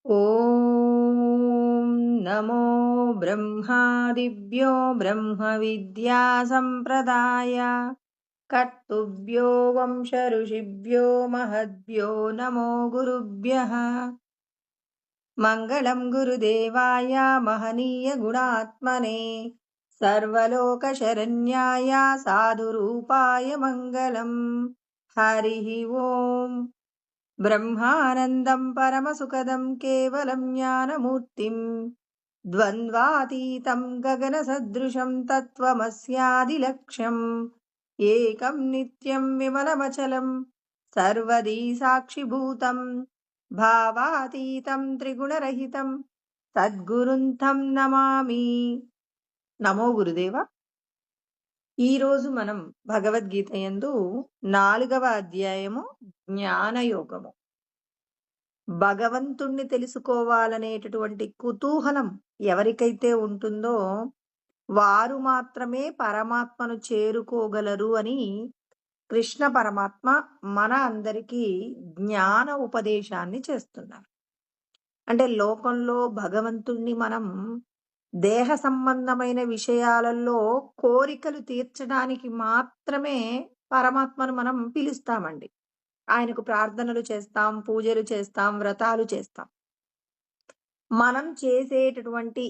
ఓం నమో బ్రహ్మాదిభ్యో బ్రహ్మవిద్యా సంప్రదాయ కర్తుభ్యో వంశ ఋషిభ్యో మహద్భ్యో నమో గురుభ్యః. మంగళం గురుదేవాయ మహనీయ గుణాత్మనే సర్వలోకశరణ్యాయ సాధురూపాయ మంగళం. హరి ఓం. బ్రహ్మానందం పరమసుఖదం కేవలం జ్ఞానమూర్తిం ద్వంద్వాతీతం గగనసదృశం తత్వమస్యాదిలక్ష్యం ఏకం నిత్యం విమలమచలం సర్వదీ సాక్షిభూతం భావాతీతం త్రిగుణరహితం సద్గురుం తం నమామి. నమో గురుదేవ. ఈరోజు మనం భగవద్గీత యందు 4వ అధ్యాయము జ్ఞానయోగము. భగవంతుణ్ణి తెలుసుకోవాలనేటటువంటి కుతూహలం ఎవరికైతే ఉంటుందో వారు మాత్రమే పరమాత్మను చేరుకోగలరు అని కృష్ణ పరమాత్మ మన అందరికీ జ్ఞాన ఉపదేశాన్ని చేస్తున్నారు. అంటే లోకంలో భగవంతుణ్ణి మనం దేహ సంబంధమైన విషయాలలో కోరికలు తీర్చడానికి మాత్రమే పరమాత్మను మనం పిలుస్తామండి. ఆయనకు ప్రార్థనలు చేస్తాం, పూజలు చేస్తాం, వ్రతాలు చేస్తాం. మనం చేసేటటువంటి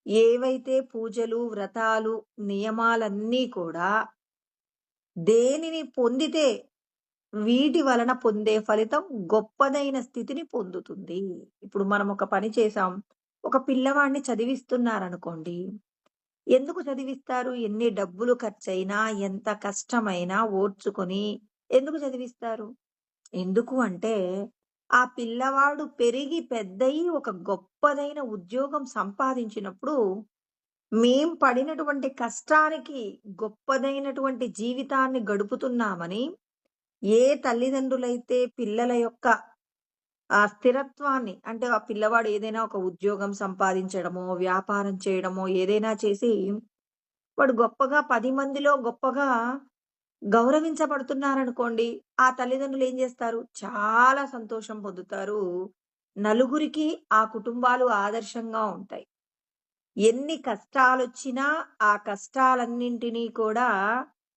ఏవైతే పూజలు, వ్రతాలు, నియమాలన్నీ కూడా దేనిని పొందితే వీటి వలన పొందే ఫలితం గొప్పదైన స్థితిని పొందుతుంది. ఇప్పుడు మనం ఒక పని చేసాం, ఒక పిల్లవాడిని చదివిస్తున్నారనుకోండి. ఎందుకు చదివిస్తారు? ఎన్ని డబ్బులు ఖర్చయినా, ఎంత కష్టమైనా ఓర్చుకొని ఎందుకు చదివిస్తారు? ఎందుకు అంటే ఆ పిల్లవాడు పెరిగి పెద్దయి ఒక గొప్పదైన ఉద్యోగం సంపాదించినప్పుడు మేం పడినటువంటి కష్టానికి గొప్పదైనటువంటి జీవితాన్ని గడుపుతున్నామని ఏ తల్లిదండ్రులైతే పిల్లల యొక్క ఆ స్థిరత్వాన్ని, అంటే ఆ పిల్లవాడు ఏదైనా ఒక ఉద్యోగం సంపాదించడమో, వ్యాపారం చేయడమో ఏదైనా చేసి వాడు గొప్పగా 10 మందిలో గొప్పగా గౌరవించబడుతున్నారనుకోండి, ఆ తల్లిదండ్రులు ఏం చేస్తారు? చాలా సంతోషం పొందుతారు. నలుగురికి ఆ కుటుంబాలు ఆదర్శంగా ఉంటాయి. ఎన్ని కష్టాలొచ్చినా ఆ కష్టాలన్నింటినీ కూడా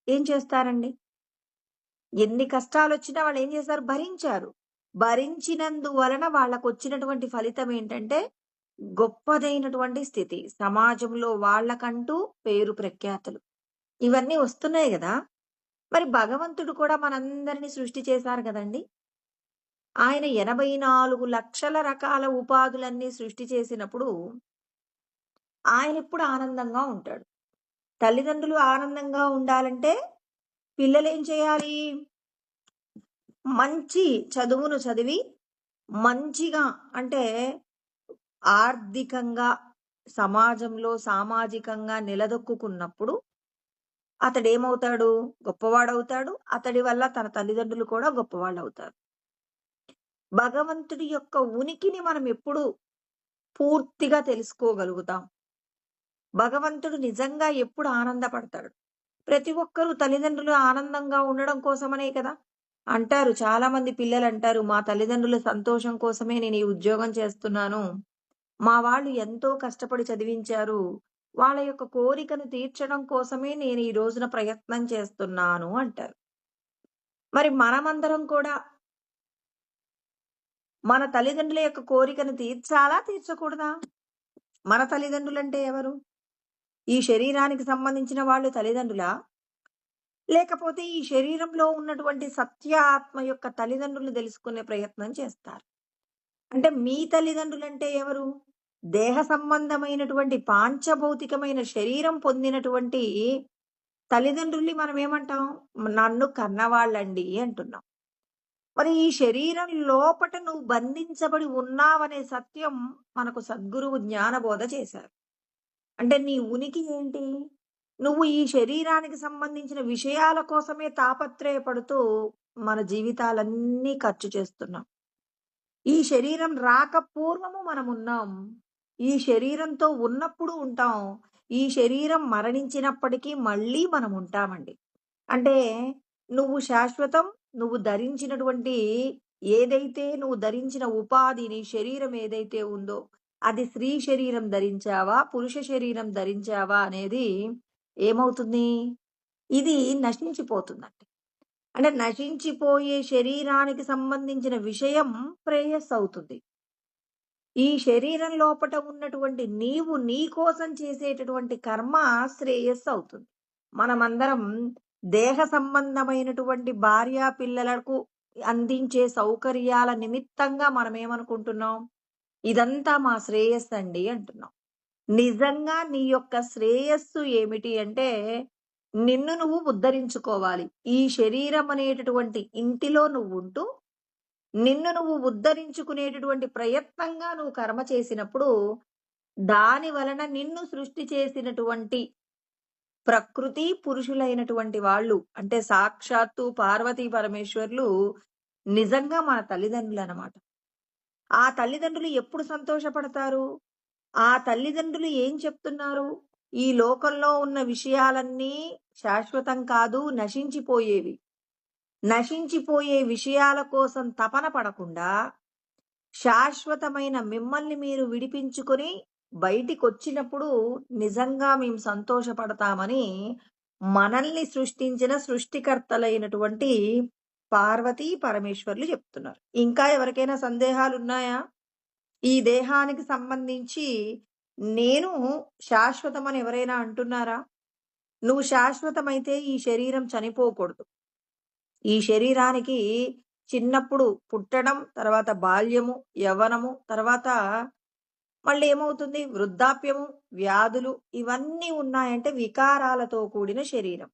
ఏం చేస్తారండి? ఎన్ని కష్టాలొచ్చినా వాళ్ళు ఏం చేస్తారు? భరించారు. భరించినందువలన వాళ్ళకొచ్చినటువంటి ఫలితం ఏంటంటే గొప్పదైనటువంటి స్థితి. సమాజంలో వాళ్ళకంటూ పేరు ప్రఖ్యాతులు ఇవన్నీ వస్తున్నాయి గదా! మరి భగవంతుడు కూడా మనందరిని సృష్టి చేశారు కదండి. ఆయన 84 లక్షల రకాల ఉపాధులన్నీ సృష్టి చేసినప్పుడు ఆయన ఎప్పుడు ఆనందంగా ఉంటాడు. తల్లిదండ్రులు ఆనందంగా ఉండాలంటే పిల్లలేం చేయాలి? మంచి చదువును చదివి మంచిగా, అంటే ఆర్థికంగా సమాజంలో సామాజికంగా నిలదొక్కుకున్నప్పుడు అతడేమవుతాడు? గొప్పవాడవుతాడు. అతడి వల్ల తన తల్లిదండ్రులు కూడా గొప్పవాళ్ళవుతారు. భగవంతుడి యొక్క ఉనికిని మనం ఎప్పుడు పూర్తిగా తెలుసుకోగలుగుతాం? భగవంతుడు నిజంగా ఎప్పుడు ఆనందపడతాడు? ప్రతి ఒక్కరూ తల్లిదండ్రులు ఆనందంగా ఉండడం కోసమనే కదా అంటారు. చాలా మంది పిల్లలు అంటారు, మా తల్లిదండ్రుల సంతోషం కోసమే నేను ఈ ఉద్యోగం చేస్తున్నాను. మా వాళ్ళు ఎంతో కష్టపడి చదివించారు. వాళ్ళ యొక్క కోరికను తీర్చడం కోసమే నేను ఈ రోజున ప్రయత్నం చేస్తున్నాను అంటారు. మరి మనమందరం కూడా మన తల్లిదండ్రుల యొక్క కోరికను తీర్చాలా? తీర్చకూడదా? మన తల్లిదండ్రులంటే ఎవరు? ఈ శరీరానికి సంబంధించిన వాళ్ళు తల్లిదండ్రులా? లేకపోతే ఈ శరీరంలో ఉన్నటువంటి సత్య ఆత్మ యొక్క తల్లిదండ్రులను తెలుసుకునే ప్రయత్నం చేస్తారు. అంటే మీ తల్లిదండ్రులంటే ఎవరు? దేహ సంబంధమైనటువంటి పాంచభౌతికమైన శరీరం పొందినటువంటి తల్లిదండ్రుల్ని మనం ఏమంటాం? నన్ను కన్నవాళ్ళండి అంటున్నాం. మరి ఈ శరీరం లోపట నువ్వు బంధించబడి ఉన్నావనే సత్యం మనకు సద్గురువు జ్ఞానబోధ చేశారు. అంటే నీ ఉనికి ఏంటి? నువ్వు ఈ శరీరానికి సంబంధించిన విషయాల కోసమే తాపత్రయపడుతూ మన జీవితాలన్నీ ఖర్చు చేస్తున్నాం. ఈ శరీరం రాకపూర్వము మనమున్నాం. ఈ శరీరంతో ఉన్నప్పుడు ఉంటాం. ఈ శరీరం మరణించినప్పటికీ మళ్ళీ మనం ఉంటామండి. అంటే నువ్వు శాశ్వతం. నువ్వు ధరించినటువంటి ఏదైతే నువ్వు ధరించిన ఉపాధి నీ శరీరం ఏదైతే ఉందో, అది స్త్రీ శరీరం ధరించావా? పురుష శరీరం ధరించావా? అనేది ఏమవుతుంది? ఇది నశించిపోతుందండి. అంటే నశించిపోయే శరీరానికి సంబంధించిన విషయం ప్రేయస్సు అవుతుంది. ఈ శరీరం లోపట ఉన్నటువంటి నీవు నీ కోసం చేసేటటువంటి కర్మ శ్రేయస్సు అవుతుంది. మనమందరం దేహ సంబంధమైనటువంటి భార్యా పిల్లలకు అందించే సౌకర్యాల నిమిత్తంగా మనమేమనుకుంటున్నాం? ఇదంతా మా శ్రేయస్సండి అంటున్నాం. నిజంగా నీ యొక్క శ్రేయస్సు ఏమిటి అంటే, నిన్ను నువ్వు ఉద్ధరించుకోవాలి. ఈ శరీరం అనేటటువంటి ఇంటిలో నువ్వుంటూ, నిన్ను నువ్వు ఉద్ధరించుకునేటటువంటి ప్రయత్నంగా నువ్వు కర్మ చేసినప్పుడు, దాని వలన నిన్ను సృష్టి చేసినటువంటి ప్రకృతి పురుషులైనటువంటి వాళ్ళు అంటే సాక్షాత్తు పార్వతీ పరమేశ్వర్లు నిజంగా మన తల్లిదండ్రులనమాట. ఆ తల్లిదండ్రులు ఎప్పుడు సంతోషపడతారు? ఆ తల్లిదండ్రులు ఏం చెప్తున్నారు? ఈ లోకంలో ఉన్న విషయాలన్నీ శాశ్వతం కాదు, నశించిపోయేవి. నశించిపోయే విషయాల కోసం తపన పడకుండా, శాశ్వతమైన మిమ్మల్ని మీరు విడిపించుకొని బయటికొచ్చినప్పుడు నిజంగా మేము సంతోషపడతామని మనల్ని సృష్టించిన సృష్టికర్తలైనటువంటి పార్వతీ పరమేశ్వర్లు చెప్తున్నారు. ఇంకా ఎవరికైనా సందేహాలున్నాయా? ఈ దేహానికి సంబంధించి నేను శాశ్వతమని ఎవరైనా అంటున్నారా? నువ్వు శాశ్వతమైతే ఈ శరీరం చనిపోకూడదు. ఈ శరీరానికి చిన్నప్పుడు పుట్టడం, తర్వాత బాల్యము, యవ్వనము, తర్వాత మళ్ళీ ఏమవుతుంది? వృద్ధాప్యము, వ్యాధులు ఇవన్నీ ఉన్నాయంటే వికారాలతో కూడిన శరీరం.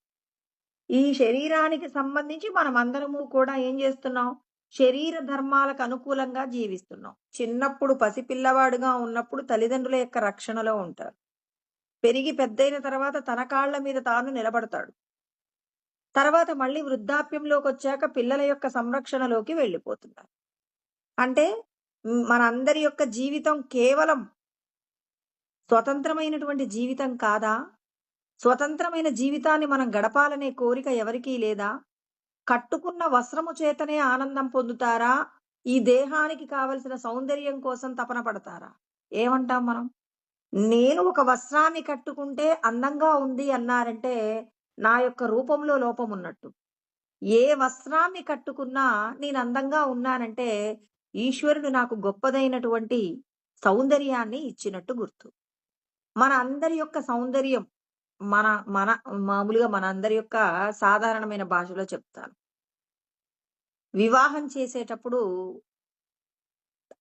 ఈ శరీరానికి సంబంధించి మనమందరము కూడా ఏం చేస్తున్నాం? శరీర ధర్మాలకు అనుకూలంగా జీవిస్తున్నాం. చిన్నప్పుడు పసిపిల్లవాడుగా ఉన్నప్పుడు తల్లిదండ్రుల యొక్క రక్షణలో ఉంటారు. పెరిగి పెద్దయిన తర్వాత తన కాళ్ళ మీద తాను నిలబడతాడు. తర్వాత మళ్ళీ వృద్ధాప్యంలోకొచ్చాక పిల్లల యొక్క సంరక్షణలోకి వెళ్ళిపోతున్నారు. అంటే మనందరి యొక్క జీవితం కేవలం స్వతంత్రమైనటువంటి జీవితం కాదా? స్వతంత్రమైన జీవితాన్ని మనం గడపాలనే కోరిక ఎవరికీ లేదా? కట్టుకున్న వస్త్రము చేతనే ఆనందం పొందుతారా? ఈ దేహానికి కావలసిన సౌందర్యం కోసం తపన పడతారా? ఏమంటాం మనం? నేను ఒక వస్త్రాన్ని కట్టుకుంటే అందంగా ఉంది అన్నారంటే నా యొక్క రూపంలో లోపం ఉన్నట్టు. ఏ వస్త్రాన్ని కట్టుకున్నా నేను అందంగా ఉన్నానంటే ఈశ్వరుడు నాకు గొప్పదైనటువంటి సౌందర్యాన్ని ఇచ్చినట్టు గుర్తు. మన అందరి యొక్క సౌందర్యం మన మన మామూలుగా మనందరి యొక్క సాధారణమైన భాషలో చెప్తాను. వివాహం చేసేటప్పుడు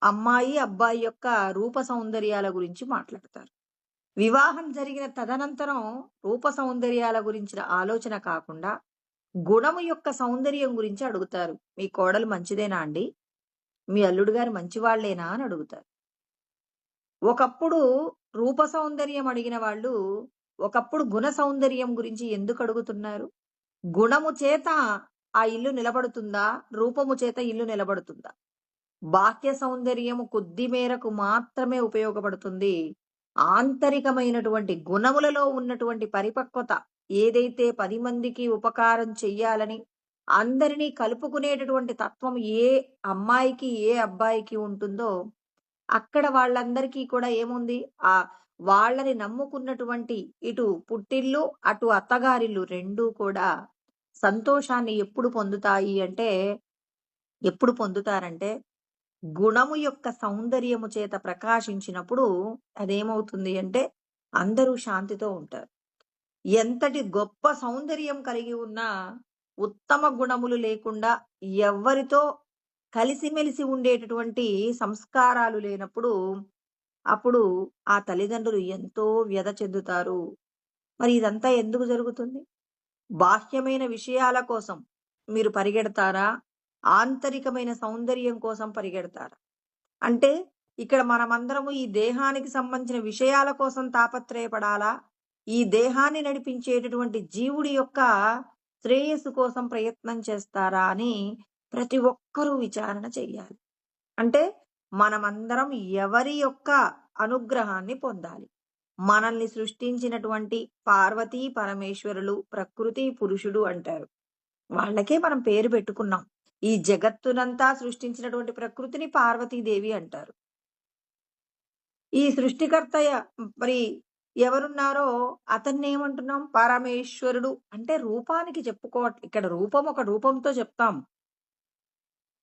అమ్మాయి, అబ్బాయి యొక్క రూప సౌందర్యాల గురించి మాట్లాడతారు. వివాహం జరిగిన తదనంతరం రూప సౌందర్యాల గురించిన ఆలోచన కాకుండా గుణము యొక్క సౌందర్యం గురించి అడుగుతారు. మీ కోడలు మంచిదేనా అండి? మీ అల్లుడు గారు మంచివాళ్లేనా అని అడుగుతారు. ఒకప్పుడు రూప సౌందర్యం అడిగిన వాళ్ళు ఒకప్పుడు గుణ సౌందర్యం గురించి ఎందుకు అడుగుతున్నారు? గుణము చేత ఆ ఇల్లు నిలబడుతుందా? రూపము చేత ఇల్లు నిలబడుతుందా? బాహ్య సౌందర్యము కొద్ది మేరకు మాత్రమే ఉపయోగపడుతుంది. ఆంతరికమైనటువంటి గుణములలో ఉన్నటువంటి పరిపక్వత ఏదైతే 10 మందికి ఉపకారం చెయ్యాలని అందరినీ కలుపుకునేటటువంటి తత్వం ఏ అమ్మాయికి ఏ అబ్బాయికి ఉంటుందో అక్కడ వాళ్ళందరికీ కూడా ఏముంది? వాళ్ళని నమ్ముకున్నటువంటి ఇటు పుట్టిల్లు, అటు అత్తగారిల్లు 2 కూడా సంతోషాన్ని ఎప్పుడు పొందుతారంటే గుణము యొక్క సౌందర్యము చేత ప్రకాశించినప్పుడు అదేమవుతుంది అంటే అందరూ శాంతితో ఉంటారు. ఎంతటి గొప్ప సౌందర్యం కలిగి ఉన్నా ఉత్తమ గుణములు లేకుండా ఎవ్వరితో కలిసిమెలిసి ఉండేటటువంటి సంస్కారాలు లేనప్పుడు అప్పుడు ఆ తల్లిదండ్రులు ఎంతో వ్యధ చెందుతారు. మరి ఇదంతా ఎందుకు జరుగుతుంది? బాహ్యమైన విషయాల కోసం మీరు పరిగెడతారా? ఆంతరికమైన సౌందర్యం కోసం పరిగెడతారా? అంటే ఇక్కడ మనమందరము ఈ దేహానికి సంబంధించిన విషయాల కోసం తాపత్రయపడాలా? ఈ దేహాన్ని నడిపించేటటువంటి జీవుడి యొక్క శ్రేయస్సు కోసం ప్రయత్నం చేస్తారా అని ప్రతి ఒక్కరూ విచారణ చెయ్యాలి. అంటే మనమందరం ఎవరి యొక్క అనుగ్రహాన్ని పొందాలి? మనల్ని సృష్టించినటువంటి పార్వతీ పరమేశ్వరులు, ప్రకృతి పురుషుడు అంటారు. వాళ్ళకే మనం పేరు పెట్టుకున్నాం. ఈ జగత్తునంతా సృష్టించినటువంటి ప్రకృతిని పార్వతీదేవి అంటారు. ఈ సృష్టికర్త మరి ఎవరున్నారో అతన్నేమంటున్నాం? పరమేశ్వరుడు. అంటే రూపానికి ఇక్కడ రూపం ఒక రూపంతో చెప్తాం.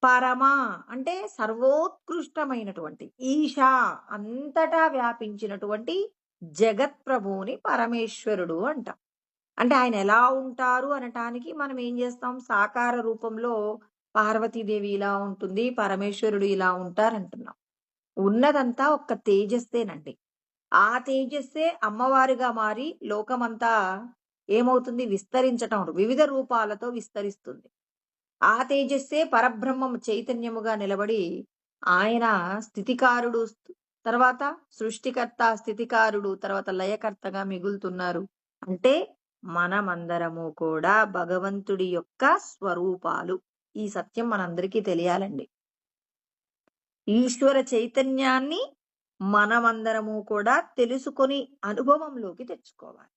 పరమ అంటే సర్వోత్కృష్టమైనటువంటి, ఈశా అంతటా వ్యాపించినటువంటి జగత్ప్రభువుని పరమేశ్వరుడు అంటాం. అంటే ఆయన ఎలా ఉంటారు అనటానికి మనం ఏం చేస్తాం? సాకార రూపంలో పార్వతీదేవి ఇలా ఉంటుంది, పరమేశ్వరుడు ఇలా ఉంటారంటున్నాం. ఉన్నదంతా ఒక్క తేజస్సేనండి. ఆ తేజస్సే అమ్మవారుగా మారి లోకమంతా ఏమవుతుంది? విస్తరించటం, వివిధ రూపాలతో విస్తరిస్తుంది. ఆ తేజస్సే పరబ్రహ్మం చైతన్యముగా నిలబడి ఆయన స్థితికారుడు, తర్వాత సృష్టికర్త, స్థితికారుడు, తర్వాత లయకర్తగా మిగులుతున్నారు. అంటే మనమందరము కూడా భగవంతుడి యొక్క స్వరూపాలు. ఈ సత్యం మనందరికీ తెలియాలండి. ఈశ్వర చైతన్యాన్ని మనమందరము కూడా తెలుసుకొని అనుభవంలోకి తెచ్చుకోవాలి.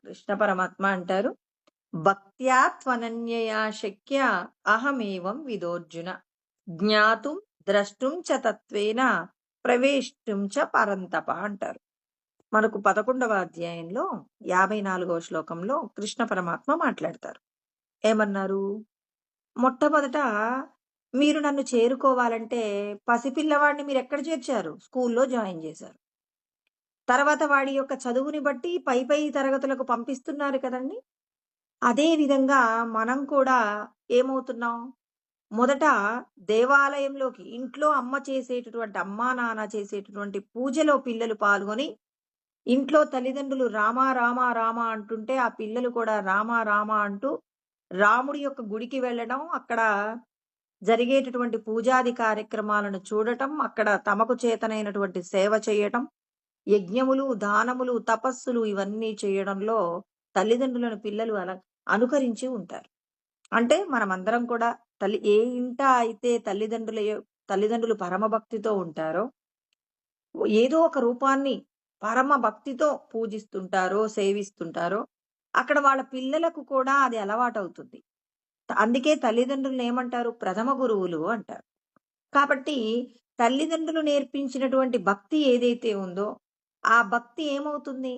కృష్ణ పరమాత్మ అంటారు, భక్త్యా త్వనన్యయా శక్య అహమేవం విదోర్జున జ్ఞాతుం ద్రష్టుం చ తత్వేన ప్రవేష్టుం చ పరంతప అంటారు. మనకు 11వ అధ్యాయంలో 54వ శ్లోకంలో కృష్ణ పరమాత్మ మాట్లాడతారు. ఏమన్నారు? మొట్టమొదట మీరు నన్ను చేరుకోవాలంటే పసిపిల్లవాడిని మీరు ఎక్కడ చేర్చారు? స్కూల్లో జాయిన్ చేశారు. తర్వాత వాడి యొక్క చదువుని బట్టి పై తరగతులకు పంపిస్తున్నారు కదండి. అదే విధంగా మనం కూడా ఏమవుతున్నాం? మొదట దేవాలయంలోకి, ఇంట్లో అమ్మా నాన్న చేసేటటువంటి పూజలో పిల్లలు పాల్గొని, ఇంట్లో తల్లిదండ్రులు రామ రామ రామ అంటుంటే ఆ పిల్లలు కూడా రామ రామ అంటూ రాముడి యొక్క గుడికి వెళ్ళడం, అక్కడ జరిగేటటువంటి పూజాది కార్యక్రమాలను చూడటం, అక్కడ తమకు చేతనైనటువంటి సేవ చేయటం, యజ్ఞములు, దానములు, తపస్సులు ఇవన్నీ చేయడంలో తల్లిదండ్రులను పిల్లలు అలా అనుకరించి ఉంటారు. అంటే మనమందరం కూడా ఏ ఇంట అయితే తల్లిదండ్రులు పరమభక్తితో ఉంటారో, ఏదో ఒక రూపాన్ని పరమ భక్తితో పూజిస్తుంటారో, సేవిస్తుంటారో, అక్కడ వాళ్ళ పిల్లలకు కూడా అది అలవాటవుతుంది. అందుకే తల్లిదండ్రులను ఏమంటారు? ప్రథమ గురువులు అంటారు. కాబట్టి తల్లిదండ్రులు నేర్పించినటువంటి భక్తి ఏదైతే ఉందో, ఆ భక్తి ఏమవుతుంది?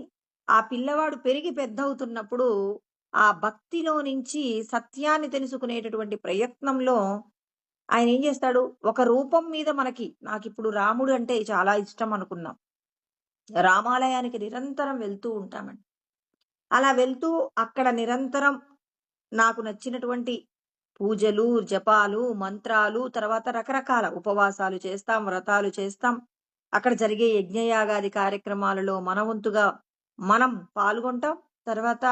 ఆ పిల్లవాడు పెరిగి పెద్దవుతున్నప్పుడు ఆ భక్తిలో నుంచి సత్యాన్ని తెలుసుకునేటటువంటి ప్రయత్నంలో ఆయన ఏం చేస్తాడు? ఒక రూపం మీద నాకిప్పుడు రాముడు అంటే చాలా ఇష్టం అనుకున్నాం. రామాలయానికి నిరంతరం వెళ్తూ ఉంటామండి. అలా వెళ్తూ అక్కడ నిరంతరం నాకు నచ్చినటువంటి పూజలు, జపాలు, మంత్రాలు, తర్వాత రకరకాల ఉపవాసాలు చేస్తాం, వ్రతాలు చేస్తాం. అక్కడ జరిగే యజ్ఞయాగాది కార్యక్రమాలలో మన వంతుగా మనం పాల్గొంటాం. తర్వాత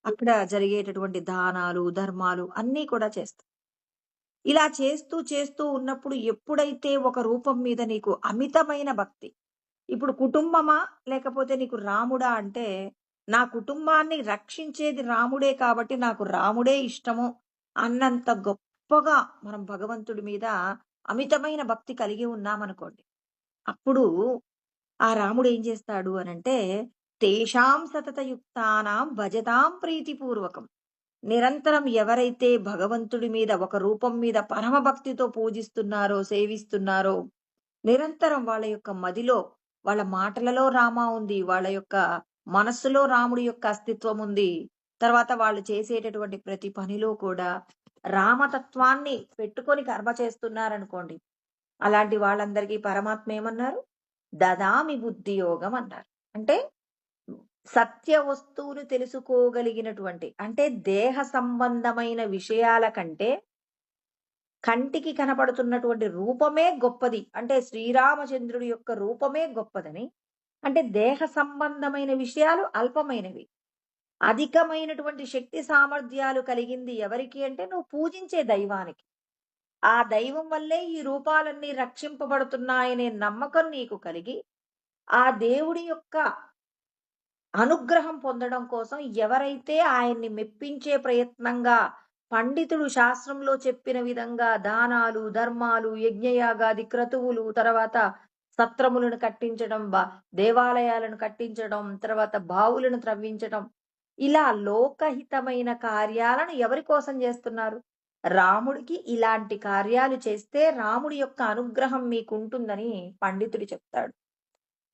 అక్కడ జరిగేటటువంటి దానాలు, ధర్మాలు అన్నీ కూడా చేస్తాం. ఇలా చేస్తూ ఉన్నప్పుడు ఎప్పుడైతే ఒక రూపం మీద నీకు అమితమైన భక్తి, ఇప్పుడు కుటుంబమా లేకపోతే నీకు రాముడా అంటే, నా కుటుంబాన్ని రక్షించేది రాముడే కాబట్టి నాకు రాముడే ఇష్టము అన్నంత గొప్పగా మనం భగవంతుడి మీద అమితమైన భక్తి కలిగి ఉన్నామనుకోండి. అప్పుడు ఆ రాముడు ఏం చేస్తాడు అనంటే, తేషాం సతతయుక్తానాం భజతాం ప్రీతిపూర్వకం. నిరంతరం ఎవరైతే భగవంతుడి మీద ఒక రూపం మీద పరమ భక్తితో పూజిస్తున్నారో, సేవిస్తున్నారో, నిరంతరం వాళ్ళ యొక్క మదిలో, వాళ్ళ మాటలలో రామ ఉంది, వాళ్ళ యొక్క మనస్సులో రాముడి యొక్క అస్తిత్వం ఉంది. తర్వాత వాళ్ళు చేసేటటువంటి ప్రతి పనిలో కూడా రామతత్వాన్ని పెట్టుకొని కర్మ చేస్తున్నారనుకోండి, అలాంటి వాళ్ళందరికీ పరమాత్మ ఏమన్నారు? దదామి బుద్ధి యోగం అన్నారు. అంటే సత్య వస్తువును తెలుసుకోగలిగినటువంటి, అంటే దేహ సంబంధమైన విషయాల కంటే కంటికి కనపడుతున్నటువంటి రూపమే గొప్పది. అంటే శ్రీరామచంద్రుడి యొక్క రూపమే గొప్పదని, అంటే దేహ సంబంధమైన విషయాలు అల్పమైనవి. అధికమైనటువంటి శక్తి సామర్థ్యాలు కలిగింది ఎవరికి అంటే నువ్వు పూజించే దైవానికి. ఆ దైవం వల్లే ఈ రూపాలన్నీ రక్షింపబడుతున్నాయనే నమ్మకం నీకు కలిగి, ఆ దేవుడి యొక్క అనుగ్రహం పొందడం కోసం ఎవరైతే ఆయన్ని మెప్పించే ప్రయత్నంగా పండితుడు శాస్త్రంలో చెప్పిన విధంగా దానాలు, ధర్మాలు, యజ్ఞయాగాది క్రతువులు, తర్వాత సత్రములను కట్టించడం, దేవాలయాలను కట్టించడం, తర్వాత బావులను త్రవ్వించడం, ఇలా లోకహితమైన కార్యాలను ఎవరి కోసం చేస్తున్నారు? రాముడికి ఇలాంటి కార్యాలు చేస్తే రాముడి యొక్క అనుగ్రహం మీకుంటుందని పండితుడు చెప్తాడు.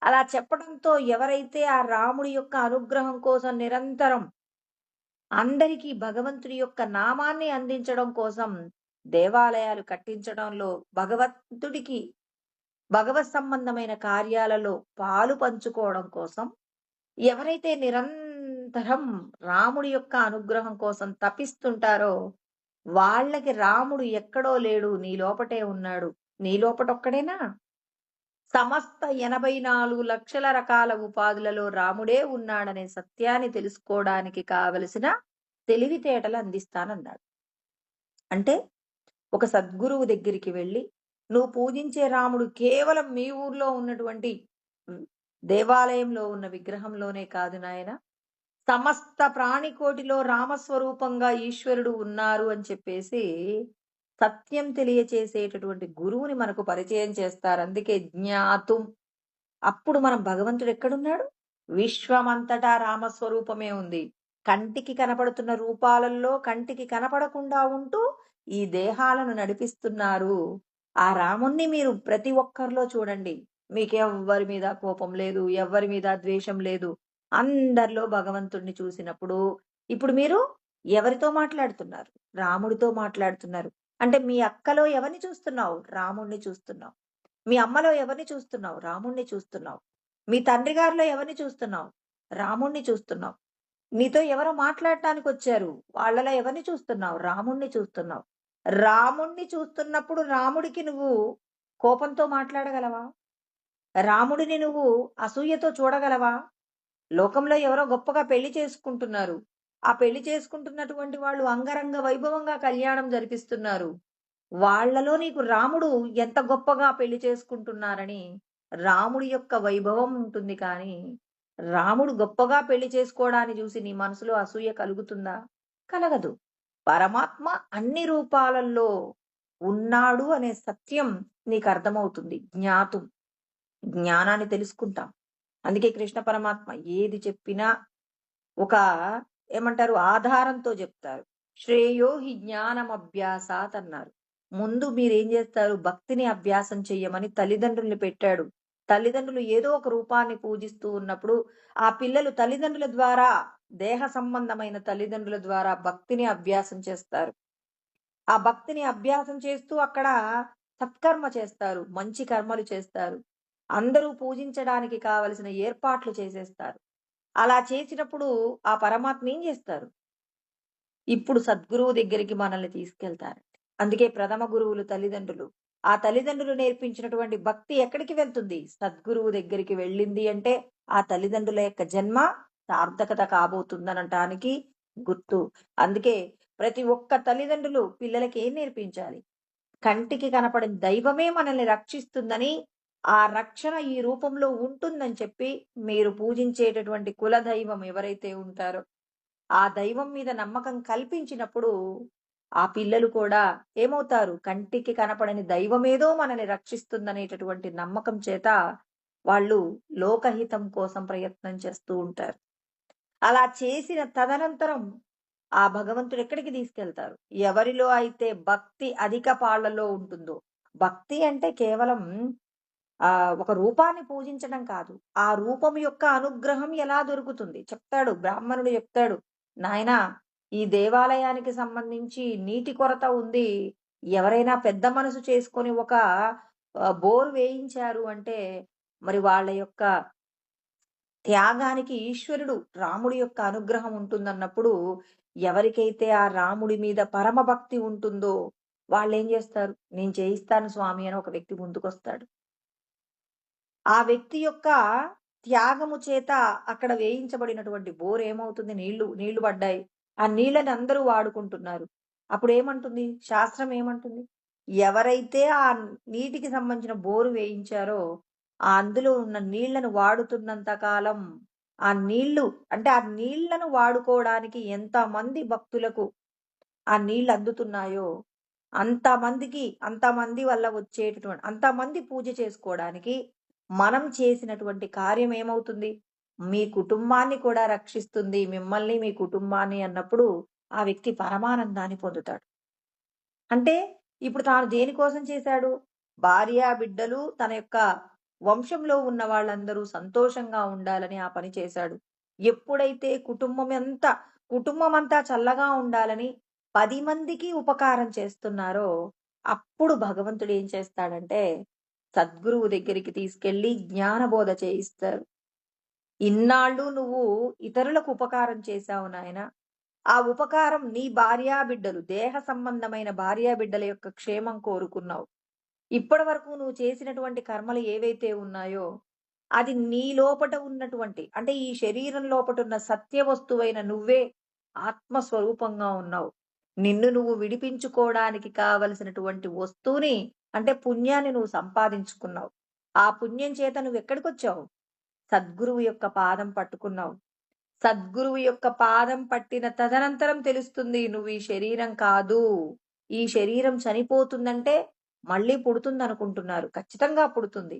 అలా చెప్పడంతో ఎవరైతే ఆ రాముడి యొక్క అనుగ్రహం కోసం నిరంతరం అందరికీ భగవంతుడి యొక్క నామాన్ని అందించడం కోసం దేవాలయాలు కట్టించడంలో, భగవత్ సంబంధమైన కార్యాలలో పాలు పంచుకోవడం కోసం ఎవరైతే నిరంతరం రాముడి యొక్క అనుగ్రహం కోసం తపిస్తుంటారో, వాళ్ళకి రాముడు ఎక్కడో లేడు, నీ లోపటే ఉన్నాడు. నీ లోపటొక్కడేనా? సమస్త 84 లక్షల రకాల ఉపాధులలో రాముడే ఉన్నాడనే సత్యాన్ని తెలుసుకోవడానికి కావలసిన తెలివితేటలు అందిస్తానన్నాడు. అంటే ఒక సద్గురువు దగ్గరికి వెళ్ళి, నువ్వు పూజించే రాముడు కేవలం మీ ఊర్లో ఉన్నటువంటి హ్మ్, దేవాలయంలో ఉన్న విగ్రహంలోనే కాదు నాయన, సమస్త ప్రాణికోటిలో రామస్వరూపంగా ఈశ్వరుడు ఉన్నారు అని చెప్పేసి సత్యం తెలియచేసేటటువంటి గురువుని మనకు పరిచయం చేస్తారు. అందుకే జ్ఞాతుం. అప్పుడు మనం భగవంతుడు ఎక్కడున్నాడు? విశ్వమంతటా రామస్వరూపమే ఉంది. కంటికి కనపడుతున్న రూపాలలో కంటికి కనపడకుండా ఉంటూ ఈ దేహాలను నడిపిస్తున్నారు. ఆ రాముణ్ణి మీరు ప్రతి ఒక్కరిలో చూడండి. మీకెవ్వరి మీద కోపం లేదు, ఎవ్వరి మీద ద్వేషం లేదు. అందరిలో భగవంతుడిని చూసినప్పుడు ఇప్పుడు మీరు ఎవరితో మాట్లాడుతున్నారు? రాముడితో మాట్లాడుతున్నారు. అంటే మీ అక్కలో ఎవరిని చూస్తున్నావు? రాముణ్ణి చూస్తున్నావు. మీ అమ్మలో ఎవరిని చూస్తున్నావు? రాముణ్ణి చూస్తున్నావు. మీ తండ్రి గారిలో ఎవరిని చూస్తున్నావు? రాముణ్ణి చూస్తున్నావు. నీతో ఎవరో మాట్లాడటానికి వచ్చారు. వాళ్ళలో ఎవరిని చూస్తున్నావు? రాముణ్ణి చూస్తున్నావు. రాముణ్ణి చూస్తున్నప్పుడు రాముడికి నువ్వు కోపంతో మాట్లాడగలవా? రాముడిని నువ్వు అసూయతో చూడగలవా? లోకంలో ఎవరో గొప్పగా పెళ్లి చేసుకుంటున్నారు. ఆ పెళ్లి చేసుకుంటున్నటువంటి వాళ్ళు అంగరంగ వైభవంగా కళ్యాణం జరిపిస్తున్నారు. వాళ్ళలో నీకు రాముడు ఎంత గొప్పగా పెళ్లి చేసుకుంటున్నారని రాముడి యొక్క వైభవం ఉంటుంది కానీ, రాముడు గొప్పగా పెళ్లి చేసుకోవడాన్ని చూసి నీ మనసులో అసూయ కలుగుతుందా? కలగదు. పరమాత్మ అన్ని రూపాలలో ఉన్నాడు అనే సత్యం నీకు అర్థమవుతుంది. జ్ఞానాన్ని తెలుసుకుంటాం. అందుకే కృష్ణ పరమాత్మ ఏది చెప్పినా ఒక ఏమంటారు ఆధారంతో చెప్తారు. శ్రేయో హి జ్ఞానం అభ్యాసాత్ అన్నారు. ముందు మీరేం చేస్తారు? భక్తిని అభ్యాసం చెయ్యమని తల్లిదండ్రుల్ని పెట్టాడు. తల్లిదండ్రులు ఏదో ఒక రూపాన్ని పూజిస్తూ ఉన్నప్పుడు ఆ పిల్లలు తల్లిదండ్రుల ద్వారా, దేహ సంబంధమైన తల్లిదండ్రుల ద్వారా భక్తిని అభ్యాసం చేస్తారు. ఆ భక్తిని అభ్యాసం చేస్తూ అక్కడ సత్కర్మ చేస్తారు, మంచి కర్మలు చేస్తారు. అందరూ పూజించడానికి కావలసిన ఏర్పాట్లు చేసేస్తారు. అలా చేసినప్పుడు ఆ పరమాత్మ ఏం చేస్తారు? ఇప్పుడు సద్గురువు దగ్గరికి మనల్ని తీసుకెళ్తారు. అందుకే ప్రథమ గురువులు తల్లిదండ్రులు. ఆ తల్లిదండ్రులు నేర్పించినటువంటి భక్తి ఎక్కడికి వెళ్తుంది? సద్గురువు దగ్గరికి వెళ్ళింది అంటే ఆ తల్లిదండ్రుల యొక్క జన్మ సార్థకత కాబోతుందనటానికి గుర్తు. అందుకే ప్రతి ఒక్క తల్లిదండ్రులు పిల్లలకి ఏం నేర్పించాలి? కంటికి కనపడిన దైవమే మనల్ని రక్షిస్తుందని, ఆ రక్షణ ఈ రూపంలో ఉంటుందని చెప్పి మీరు పూజించేటటువంటి కుల దైవం ఎవరైతే ఉంటారో ఆ దైవం మీద నమ్మకం కల్పించినప్పుడు ఆ పిల్లలు కూడా ఏమవుతారు? కంటికి కనపడని దైవమేదో మనల్ని రక్షిస్తుందనేటటువంటి నమ్మకం చేత వాళ్ళు లోకహితం కోసం ప్రయత్నం చేస్తూ ఉంటారు. అలా చేసిన తదనంతరం ఆ భగవంతుడు ఎక్కడికి తీసుకెళ్తారు? ఎవరిలో అయితే భక్తి అధిక పాళ్లలో ఉంటుందో. భక్తి అంటే కేవలం ఒక రూపాన్ని పూజించడం కాదు. ఆ రూపం యొక్క అనుగ్రహం ఎలా దొరుకుతుంది? చెప్తాడు బ్రాహ్మణుడు చెప్తాడు. నాయనా, ఈ దేవాలయానికి సంబంధించి నీటి కొరత ఉంది. ఎవరైనా పెద్ద మనసు చేసుకొని ఒక బోర్ వేయించారు అంటే మరి వాళ్ళ యొక్క త్యాగానికి ఈశ్వరుడు రాముడి యొక్క అనుగ్రహం ఉంటుందన్నప్పుడు ఎవరికైతే ఆ రాముడి మీద పరమ భక్తి ఉంటుందో వాళ్ళేం చేస్తారు? నేను చేయిస్తాను స్వామి అని ఒక వ్యక్తి ముందుకొస్తాడు. ఆ వ్యక్తి యొక్క త్యాగము చేత అక్కడ వేయించబడినటువంటి బోర్ ఏమవుతుంది? నీళ్లు పడ్డాయి. ఆ నీళ్ళని అందరూ వాడుకుంటున్నారు. అప్పుడు ఏమంటుంది శాస్త్రం? ఏమంటుంది? ఎవరైతే ఆ నీటికి సంబంధించిన బోరు వేయించారో ఆ అందులో ఉన్న నీళ్లను వాడుతున్నంత కాలం ఆ నీళ్లు అంటే ఆ నీళ్లను వాడుకోవడానికి ఎంతమంది భక్తులకు ఆ నీళ్లు అందుతున్నాయో అంతమంది వల్ల వచ్చేటటువంటి అంతమంది పూజ చేసుకోవడానికి మనం చేసినటువంటి కార్యం ఏమవుతుంది? మీ కుటుంబాన్ని కూడా రక్షిస్తుంది. మిమ్మల్ని, మీ కుటుంబాన్ని అన్నప్పుడు ఆ వ్యక్తి పరమానందాన్ని పొందుతాడు. అంటే ఇప్పుడు తాను దేనికోసం చేశాడు? భార్య, బిడ్డలు, తన యొక్క వంశంలో ఉన్న వాళ్ళందరూ సంతోషంగా ఉండాలని ఆ పని చేశాడు. ఎప్పుడైతే కుటుంబమంతా చల్లగా ఉండాలని 10 మందికి ఉపకారం చేస్తున్నారో, అప్పుడు భగవంతుడు ఏం చేస్తాడంటే, సద్గురువు దగ్గరికి తీసుకెళ్ళి జ్ఞానబోధ చేయిస్తారు. ఇన్నాళ్ళు నువ్వు ఇతరులకు ఉపకారం చేశావు నాయనా. ఆ ఉపకారం నీ భార్యాబిడ్డలు, దేహ సంబంధమైన భార్యాబిడ్డల యొక్క క్షేమం కోరుకున్నావు. ఇప్పటి వరకు నువ్వు చేసినటువంటి కర్మలు ఏవైతే ఉన్నాయో, అది నీ లోపట ఉన్నటువంటి, అంటే ఈ శరీరం లోపట ఉన్న సత్య వస్తువైన నువ్వే ఆత్మస్వరూపంగా ఉన్నావు. నిన్ను నువ్వు విడిపించుకోవడానికి కావలసినటువంటి వస్తువుని, అంటే పుణ్యాన్ని నువ్వు సంపాదించుకున్నావు. ఆ పుణ్యం చేత నువ్వు ఎక్కడికొచ్చావు? సద్గురువు యొక్క పాదం పట్టుకున్నావు. సద్గురువు యొక్క పాదం పట్టిన తదనంతరం తెలుస్తుంది నువ్వు ఈ శరీరం కాదు. ఈ శరీరం చనిపోతుందంటే మళ్ళీ పుడుతుందనుకుంటున్నారు. ఖచ్చితంగా పుడుతుంది.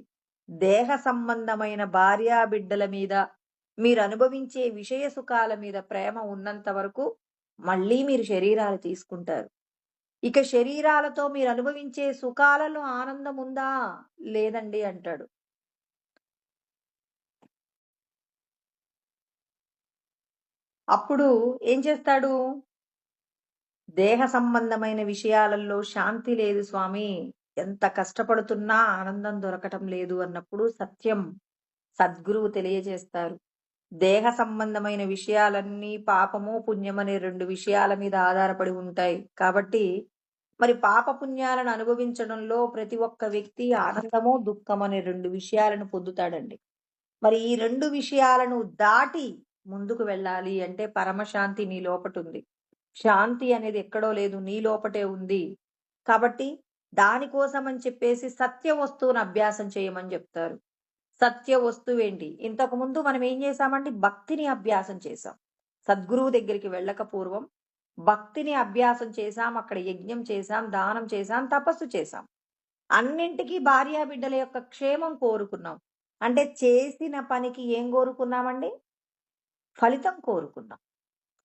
దేహ సంబంధమైన భార్యాబిడ్డల మీద, మీరు అనుభవించే విషయ సుఖాల మీద ప్రేమ ఉన్నంత వరకు మళ్ళీ మీరు శరీరాలు తీసుకుంటారు. ఇక శరీరాలతో మీరు అనుభవించే సుఖాలలో ఆనందం ఉందా? లేదండి అంటాడు. అప్పుడు ఏం చేస్తాడు? దేహ సంబంధమైన విషయాలలో శాంతి లేదు స్వామి, ఎంత కష్టపడుతున్నా ఆనందం దొరకటం లేదు అన్నప్పుడు సద్గురువు తెలియజేస్తారు. దేహ సంబంధమైన విషయాలన్నీ పాపము, పుణ్యం అనే 2 విషయాల మీద ఆధారపడి ఉంటాయి. కాబట్టి మరి పాప పుణ్యాలను అనుభవించడంలో ప్రతి ఒక్క వ్యక్తి ఆనందము, దుఃఖం అనే 2 విషయాలను పొందుతాడండి. మరి ఈ 2 విషయాలను దాటి ముందుకు వెళ్ళాలి అంటే పరమశాంతి నీ లోపటుంది. శాంతి అనేది ఎక్కడో లేదు, నీ లోపటే ఉంది. కాబట్టి దానికోసం అని చెప్పేసి సత్య వస్తువును అభ్యాసం చేయమని చెప్తారు. సత్య వస్తువేంటి? ఇంతకు ముందు మనం ఏం చేశామంటే భక్తిని అభ్యాసం చేశాం. సద్గురువు దగ్గరికి వెళ్ళక పూర్వం భక్తిని అభ్యాసం చేశాం. అక్కడ యజ్ఞం చేశాం, దానం చేశాం, తపస్సు చేశాం. అన్నింటికీ భార్యాబిడ్డల యొక్క క్షేమం కోరుకున్నాం. అంటే చేసిన పనికి ఏం కోరుకున్నామండి? ఫలితం కోరుకున్నాం.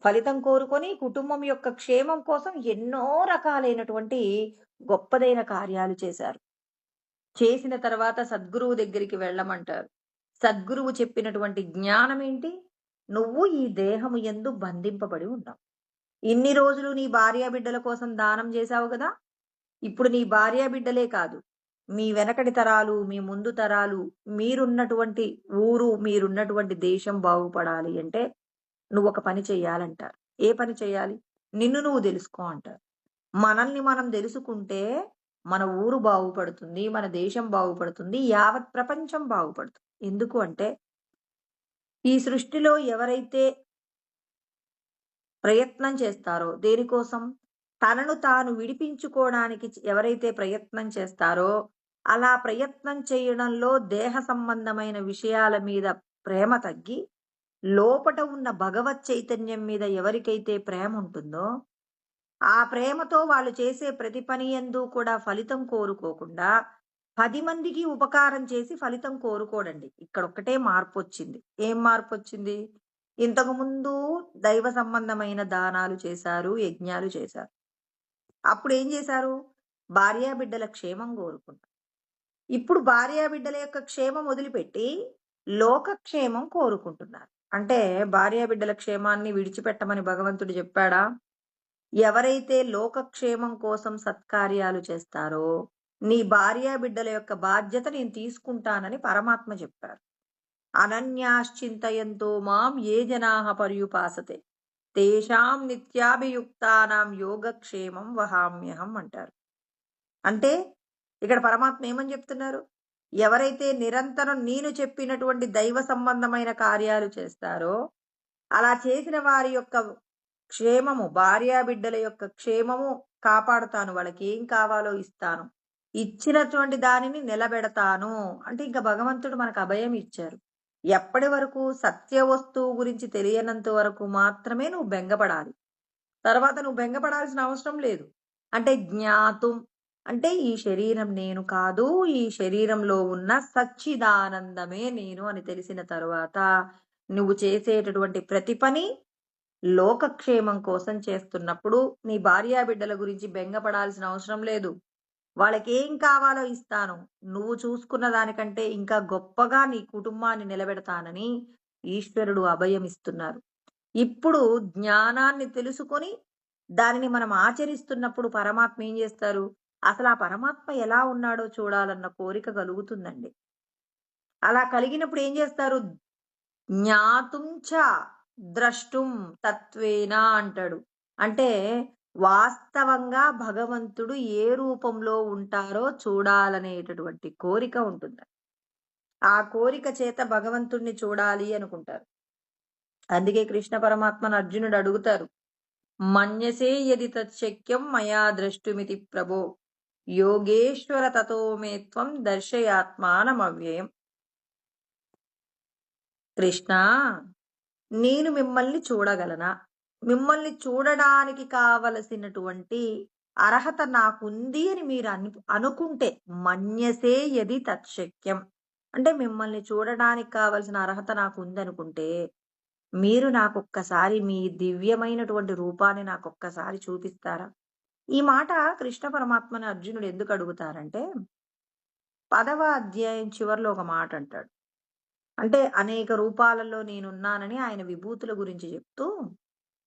ఫలితం కోరుకొని కుటుంబం యొక్క క్షేమం కోసం ఎన్నో రకాలైనటువంటి గొప్పదైన కార్యాలు చేశారు. చేసిన తర్వాత సద్గురువు దగ్గరికి వెళ్ళమంటారు. సద్గురువు చెప్పినటువంటి జ్ఞానం ఏంటి? నువ్వు ఈ దేహము యందు బంధింపబడి ఉన్నావు. ఇన్ని రోజులు నీ భార్యాబిడ్డల కోసం దానం చేశావు కదా. ఇప్పుడు నీ భార్యాబిడ్డలే కాదు, మీ వెనకటి తరాలు, మీ ముందు తరాలు, మీరున్నటువంటి ఊరు, మీరున్నటువంటి దేశం బాగుపడాలి అంటే నువ్వు ఒక పని చెయ్యాలంటారు. ఏ పని చెయ్యాలి? నిన్ను నువ్వు తెలుసుకో అంటారు. మనల్ని మనం తెలుసుకుంటే మన ఊరు బాగుపడుతుంది, మన దేశం బాగుపడుతుంది, యావత్ ప్రపంచం బాగుపడుతుంది. ఎందుకు అంటే ఈ సృష్టిలో ఎవరైతే ప్రయత్నం చేస్తారో, దేనికోసం? తనను తాను విడిపించుకోవడానికి ఎవరైతే ప్రయత్నం చేస్తారో, అలా ప్రయత్నం చేయడంలో దేహ సంబంధమైన విషయాల మీద ప్రేమ తగ్గి లోపట ఉన్న భగవత్ చైతన్యం మీద ఎవరికైతే ప్రేమ ఉంటుందో, ఆ ప్రేమతో వాళ్ళు చేసే ప్రతి పని యందు కూడా ఫలితం కోరుకోకుండా 10 మందికి ఉపకారం చేసి ఫలితం కోరుకోడండి. ఇక్కడొక్కటే మార్పొచ్చింది. ఏం మార్పొచ్చింది? ఇంతకుముందు దైవ సంబంధమైన దానాలు చేశారు, యజ్ఞాలు చేశారు. అప్పుడు ఏం చేశారు? భార్యాబిడ్డల క్షేమం కోరుకున్నారు. ఇప్పుడు భార్యాబిడ్డల యొక్క క్షేమం వదిలిపెట్టి లోకక్షేమం కోరుకుంటున్నారు. అంటే భార్యాబిడ్డల క్షేమాన్ని విడిచిపెట్టమని భగవంతుడు చెప్పాడా? ఎవరైతే లోకక్షేమం కోసం సత్కార్యాలు చేస్తారో, నీ భార్యాబిడ్డల యొక్క బాధ్యత నేను తీసుకుంటానని పరమాత్మ చెప్పారు. అనన్యాశ్చింతయంతో మాం ఏ జనాః పర్యుపాసతే తేషాం నిత్యాభియుక్తానాం యోగక్షేమం వహామ్యహం అంటారు. అంటే ఇక్కడ పరమాత్మ ఏమని చెప్తున్నారు? ఎవరైతే నిరంతరం నేను చెప్పినటువంటి దైవ సంబంధమైన కార్యాలు చేస్తారో, అలా చేసిన వారి యొక్క క్షేమము, భార్యాబిడ్డల యొక్క క్షేమము కాపాడుతాను. వాళ్ళకి ఏం కావాలో ఇస్తాను. ఇచ్చినటువంటి దానిని నిలబెడతాను. అంటే ఇంకా భగవంతుడు మనకు అభయం ఇచ్చారు. ఎప్పటి వరకు? సత్య వస్తువు గురించి తెలియనంత వరకు మాత్రమే నువ్వు బెంగపడాలి. తర్వాత నువ్వు బెంగపడాల్సిన అవసరం లేదు. అంటే జ్ఞాతుం, అంటే ఈ శరీరం నేను కాదు, ఈ శరీరంలో ఉన్న సచ్చిదానందమే నేను అని తెలిసిన తరువాత నువ్వు చేసేటటువంటి ప్రతి పని లోకక్షేమం కోసం చేస్తున్నప్పుడు నీ భార్యాబిడ్డల గురించి బెంగపడాల్సిన అవసరం లేదు. వాళ్ళకేం కావాలో ఇస్తాను. నువ్వు చూసుకున్న దానికంటే ఇంకా గొప్పగా నీ కుటుంబాన్ని నిలబెడతానని ఈశ్వరుడు అభయమిస్తున్నారు. ఇప్పుడు జ్ఞానాన్ని తెలుసుకొని దానిని మనం ఆచరిస్తున్నప్పుడు పరమాత్మ ఏం చేస్తారు? అసలు ఆ పరమాత్మ ఎలా ఉన్నాడో చూడాలన్న కోరిక కలుగుతుందండి. అలా కలిగినప్పుడు ఏం చేస్తారు? జ్ఞాతుం చ ద్రష్టుం తత్వేన అంటాడు. అంటే వాస్తవంగా భగవంతుడు ఏ రూపంలో ఉంటారో చూడాలనేటటువంటి కోరిక ఉంటుంది. ఆ కోరిక చేత భగవంతుడిని చూడాలి అనుకుంటారు. అందుకే కృష్ణ పరమాత్మను అర్జునుడు అడుగుతారు. మన్యసే యది తచ్చక్యం మయా ద్రష్టుమితి ప్రభో యోగేశ్వర తతో మే త్వం దర్శయాత్మానమవ్యయం. కృష్ణ, నేను మిమ్మల్ని చూడగలనా? మిమ్మల్ని చూడడానికి కావలసినటువంటి అర్హత నాకుంది అని మీరు అనుకుంటే, మన్యసే యది తచ్చక్యం అంటే మిమ్మల్ని చూడడానికి కావలసిన అర్హత నాకుందనుకుంటే, మీరు నాకొక్కసారి మీ దివ్యమైనటువంటి రూపాన్ని నాకొక్కసారి చూపిస్తారా? ఈ మాట కృష్ణ పరమాత్మని అర్జునుడు ఎందుకు అడుగుతారంటే, 10వ అధ్యాయం చివర్లో ఒక మాట అంటాడు. అంటే అనేక రూపాలలో నేనున్నానని ఆయన విభూతుల గురించి చెప్తూ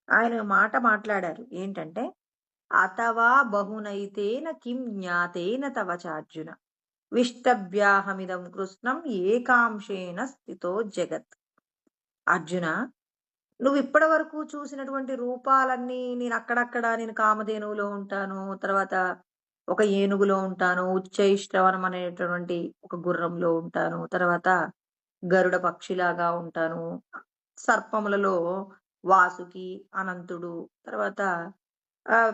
ఆయన మాట మాట్లాడారు. ఏంటంటే, అథవా బహునైతేన కిం జ్ఞాతేన తవ చార్జున విష్టభ్యాహమిదం కృష్ణం ఏకాంశేన స్థితో జగత్. అర్జున, నువ్వు ఇప్పటి వరకు చూసినటువంటి రూపాలన్నీ నేను కామధేనువులో ఉంటాను, తర్వాత ఒక ఏనుగులో ఉంటాను, ఉచ్చైశ్రవణం అనేటటువంటి ఒక గుర్రంలో ఉంటాను, తర్వాత గరుడ పక్షిలాగా ఉంటాను, సర్పములలో వాసుకి, అనంతుడు, తర్వాత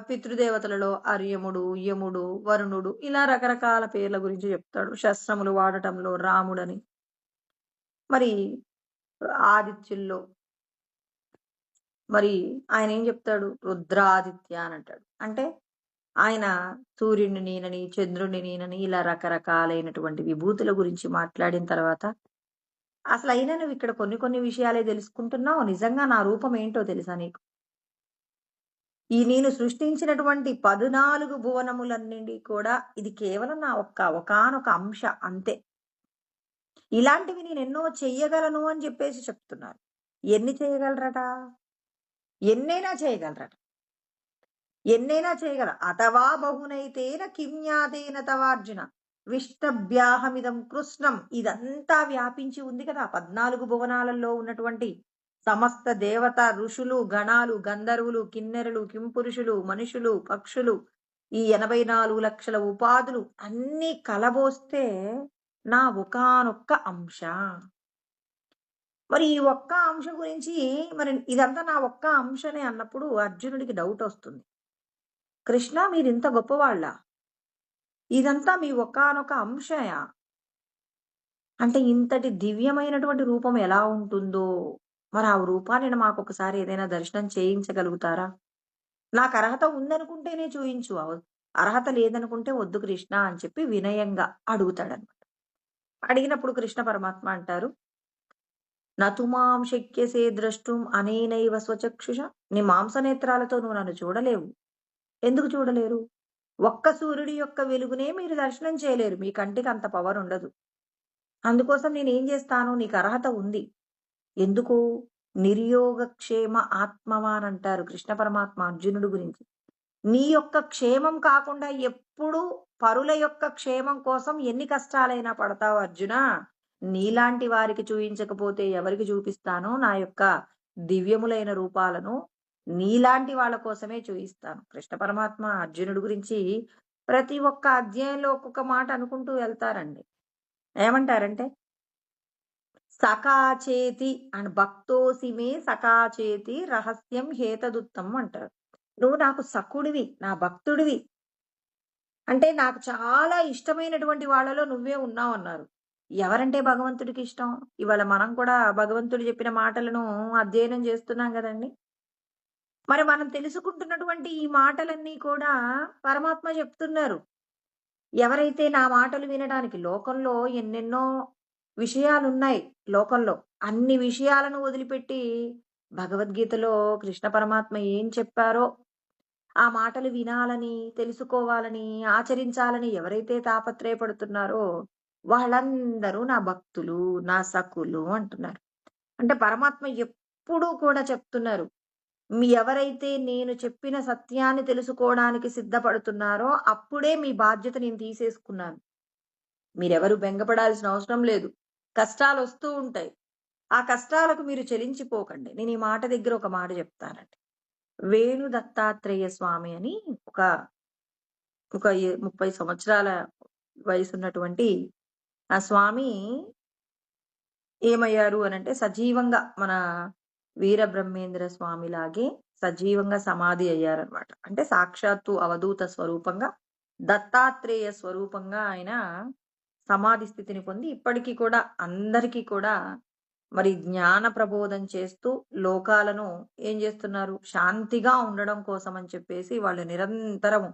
పితృదేవతలలో అర్యముడు, యముడు, వరుణుడు, ఇలా రకరకాల పేర్ల గురించి చెప్తాడు. శస్త్రములు వాడటంలో రాముడని, మరి ఆదిత్యుల్లో మరి ఆయన ఏం చెప్తాడు? రుద్రాదిత్య అని అంటాడు. అంటే ఆయన సూర్యుడిని నేనని, చంద్రుడిని నేనని, ఇలా రకరకాలైనటువంటి విభూతుల గురించి మాట్లాడిన తర్వాత, అసలు అయినా నువ్వు ఇక్కడ కొన్ని కొన్ని విషయాలే తెలుసుకుంటున్నావు. నిజంగా నా రూపం ఏంటో తెలుసా నీకు? ఈ నేను సృష్టించినటువంటి 14 భువనములన్నింటి కూడా ఇది కేవలం నా ఒకానొక అంశ అంతే. ఇలాంటివి నేను ఎన్నో చెయ్యగలను అని చెప్పేసి చెప్తున్నారు. ఎన్ని చేయగలరట? ఎన్నైనా చేయగలరట. ఎన్నైనా చేయగల. అథవా బహునైతేన కిమ్యాదేన తవార్జున విష్టభ్యాహమిదం కృష్ణం. ఇదంతా వ్యాపించి ఉంది కదా 14 భువనాలలో ఉన్నటువంటి సమస్త దేవత, ఋషులు, గణాలు, గంధర్వులు, కిన్నెరలు, కింపురుషులు, మనుషులు, పక్షులు, ఈ 84 లక్షల ఉపాధులు అన్నీ కలబోస్తే నా ఒకానొక్క అంశ. మరి ఈ ఒక్క అంశ గురించి మరి ఇదంతా నా ఒక్క అంశనే అన్నప్పుడు అర్జునుడికి డౌట్ వస్తుంది. కృష్ణ, మీరింత గొప్పవాళ్ళ? ఇదంతా మీ ఒకానొక అంశయా? అంటే ఇంతటి దివ్యమైనటువంటి రూపం ఎలా ఉంటుందో, మరి ఆ రూపాన్ని మాకొకసారి ఏదైనా దర్శనం చేయించగలుగుతారా? నాకు అర్హత ఉందనుకుంటేనే చూయించు. అర్హత లేదనుకుంటే వద్దు కృష్ణ అని చెప్పి వినయంగా అడుగుతాడనమాట. అడిగినప్పుడు కృష్ణ పరమాత్మ అంటారు, నతుమాం శక్యసే ద్రష్టుం అనేనైవ స్వచక్షుష. నీ మాంసనేత్రాలతో నువ్వు నన్ను చూడలేవు. ఎందుకు చూడలేరు? ఒక్క సూర్యుడి యొక్క వెలుగునే మీరు దర్శనం చేయలేరు. మీ కంటికి అంత పవర్ ఉండదు. అందుకోసం నేనేం చేస్తాను? నీకు అర్హత ఉంది. ఎందుకు? నిర్యోగక్షేమ ఆత్మవాన్ అంటారు కృష్ణ పరమాత్మ అర్జునుడు గురించి. నీ యొక్క క్షేమం కాకుండా ఎప్పుడు పరుల యొక్క క్షేమం కోసం ఎన్ని కష్టాలైనా పడతావు అర్జున. నీలాంటి వారికి చూయించకపోతే ఎవరికి చూపిస్తాను నా యొక్క దివ్యములైన రూపాలను? నీలాంటి వాళ్ళ కోసమే చూయిస్తాను. కృష్ణ పరమాత్మ అర్జునుడి గురించి ప్రతి ఒక్క అధ్యాయంలో ఒక్కొక్క మాట అనుకుంటూ వెళ్తారండి. ఏమంటారంటే, సకాచేతి అండ్ భక్తోసిమే సకాచేతి రహస్యం హేతదుత్తం అంటారు. నువ్వు నాకు సఖుడివి, నా భక్తుడివి. అంటే నాకు చాలా ఇష్టమైనటువంటి వాళ్ళలో నువ్వే ఉన్నావు అన్నారు. ఎవరంటే భగవంతుడికి ఇష్టం? ఇవాళ మనం కూడా భగవంతుడు చెప్పిన మాటలను అధ్యయనం చేస్తున్నాం కదండి. మరి మనం తెలుసుకుంటున్నటువంటి ఈ మాటలన్నీ కూడా పరమాత్మ చెప్తున్నారు. ఎవరైతే నా మాటలు వినడానికి, లోకంలో ఎన్నెన్నో విషయాలున్నాయి. లోకంలో అన్ని విషయాలను వదిలిపెట్టి భగవద్గీతలో కృష్ణ పరమాత్మ ఏం చెప్పారో, ఆ మాటలు వినాలని, తెలుసుకోవాలని, ఆచరించాలని ఎవరైతే తాపత్రయపడుతున్నారో, వాళ్ళందరూ నా భక్తులు, నా సఖులు అంటున్నారు. అంటే పరమాత్మ ఎప్పుడూ కూడా చెప్తున్నారు. ఎవరైతే నేను చెప్పిన సత్యాన్ని తెలుసుకోవడానికి సిద్ధపడుతున్నారో, అప్పుడే మీ బాధ్యత నేను తీసేసుకున్నాను. మీరెవరు బెంగపడాల్సిన అవసరం లేదు. కష్టాలొస్తూ ఉంటాయి. ఆ కష్టాలకు మీరు చెలించిపోకండి. నేను ఈ మాట దగ్గర ఒక మాట చెప్తానండి. వేణు దత్తాత్రేయ స్వామి అని ఒక ఒక 30 సంవత్సరాల వయసున్నటువంటి ఆ స్వామి ఏమయ్యారు అనంటే సజీవంగా మన వీరబ్రహ్మేంద్ర స్వామిలాగే సజీవంగా సమాధి అయ్యారనమాట. అంటే సాక్షాత్తు అవధూత స్వరూపంగా, దత్తాత్రేయ స్వరూపంగా ఆయన సమాధి స్థితిని పొంది ఇప్పటికీ కూడా అందరికీ కూడా మరి జ్ఞాన ప్రబోధం చేస్తూ లోకాలను ఏం చేస్తున్నారు? శాంతిగా ఉండడం కోసం అని చెప్పేసి వాళ్ళు నిరంతరము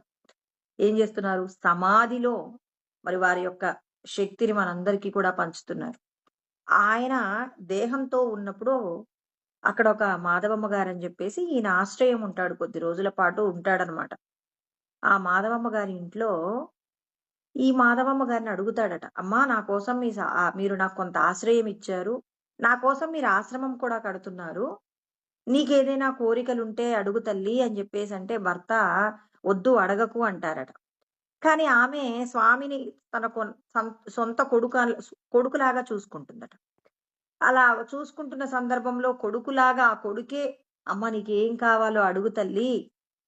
ఏం చేస్తున్నారు? సమాధిలో మరి వారి యొక్క శక్తిని మనందరికీ కూడా పంచుతున్నారు. ఆయన దేహంతో ఉన్నప్పుడు అక్కడ ఒక మాధవమ్మ గారని చెప్పేసి ఈయన ఆశ్రయం ఉంటాడు. కొద్ది రోజుల పాటు ఉంటాడనమాట. ఆ మాధవమ్మ గారి ఇంట్లో ఈ మాధవమ్మ గారిని అడుగుతాడట. "అమ్మా నా కోసం మీరు నాకు కొంత ఆశ్రయం ఇచ్చారు. నా కోసం మీరు ఆశ్రమం కూడా కడుతున్నారు. నీకేదైనా కోరికలుంటే అడుగు తల్లి" అని చెప్పేసంటే భర్త "వద్దు అడగకు" అంటారట. కానీ ఆమె స్వామిని తన సొంత కొడుకులాగా చూసుకుంటుందట. అలా చూసుకుంటున్న సందర్భంలో కొడుకులాగా ఆ కొడుకే "అమ్మ నీకేం కావాలో అడుగు తల్లి"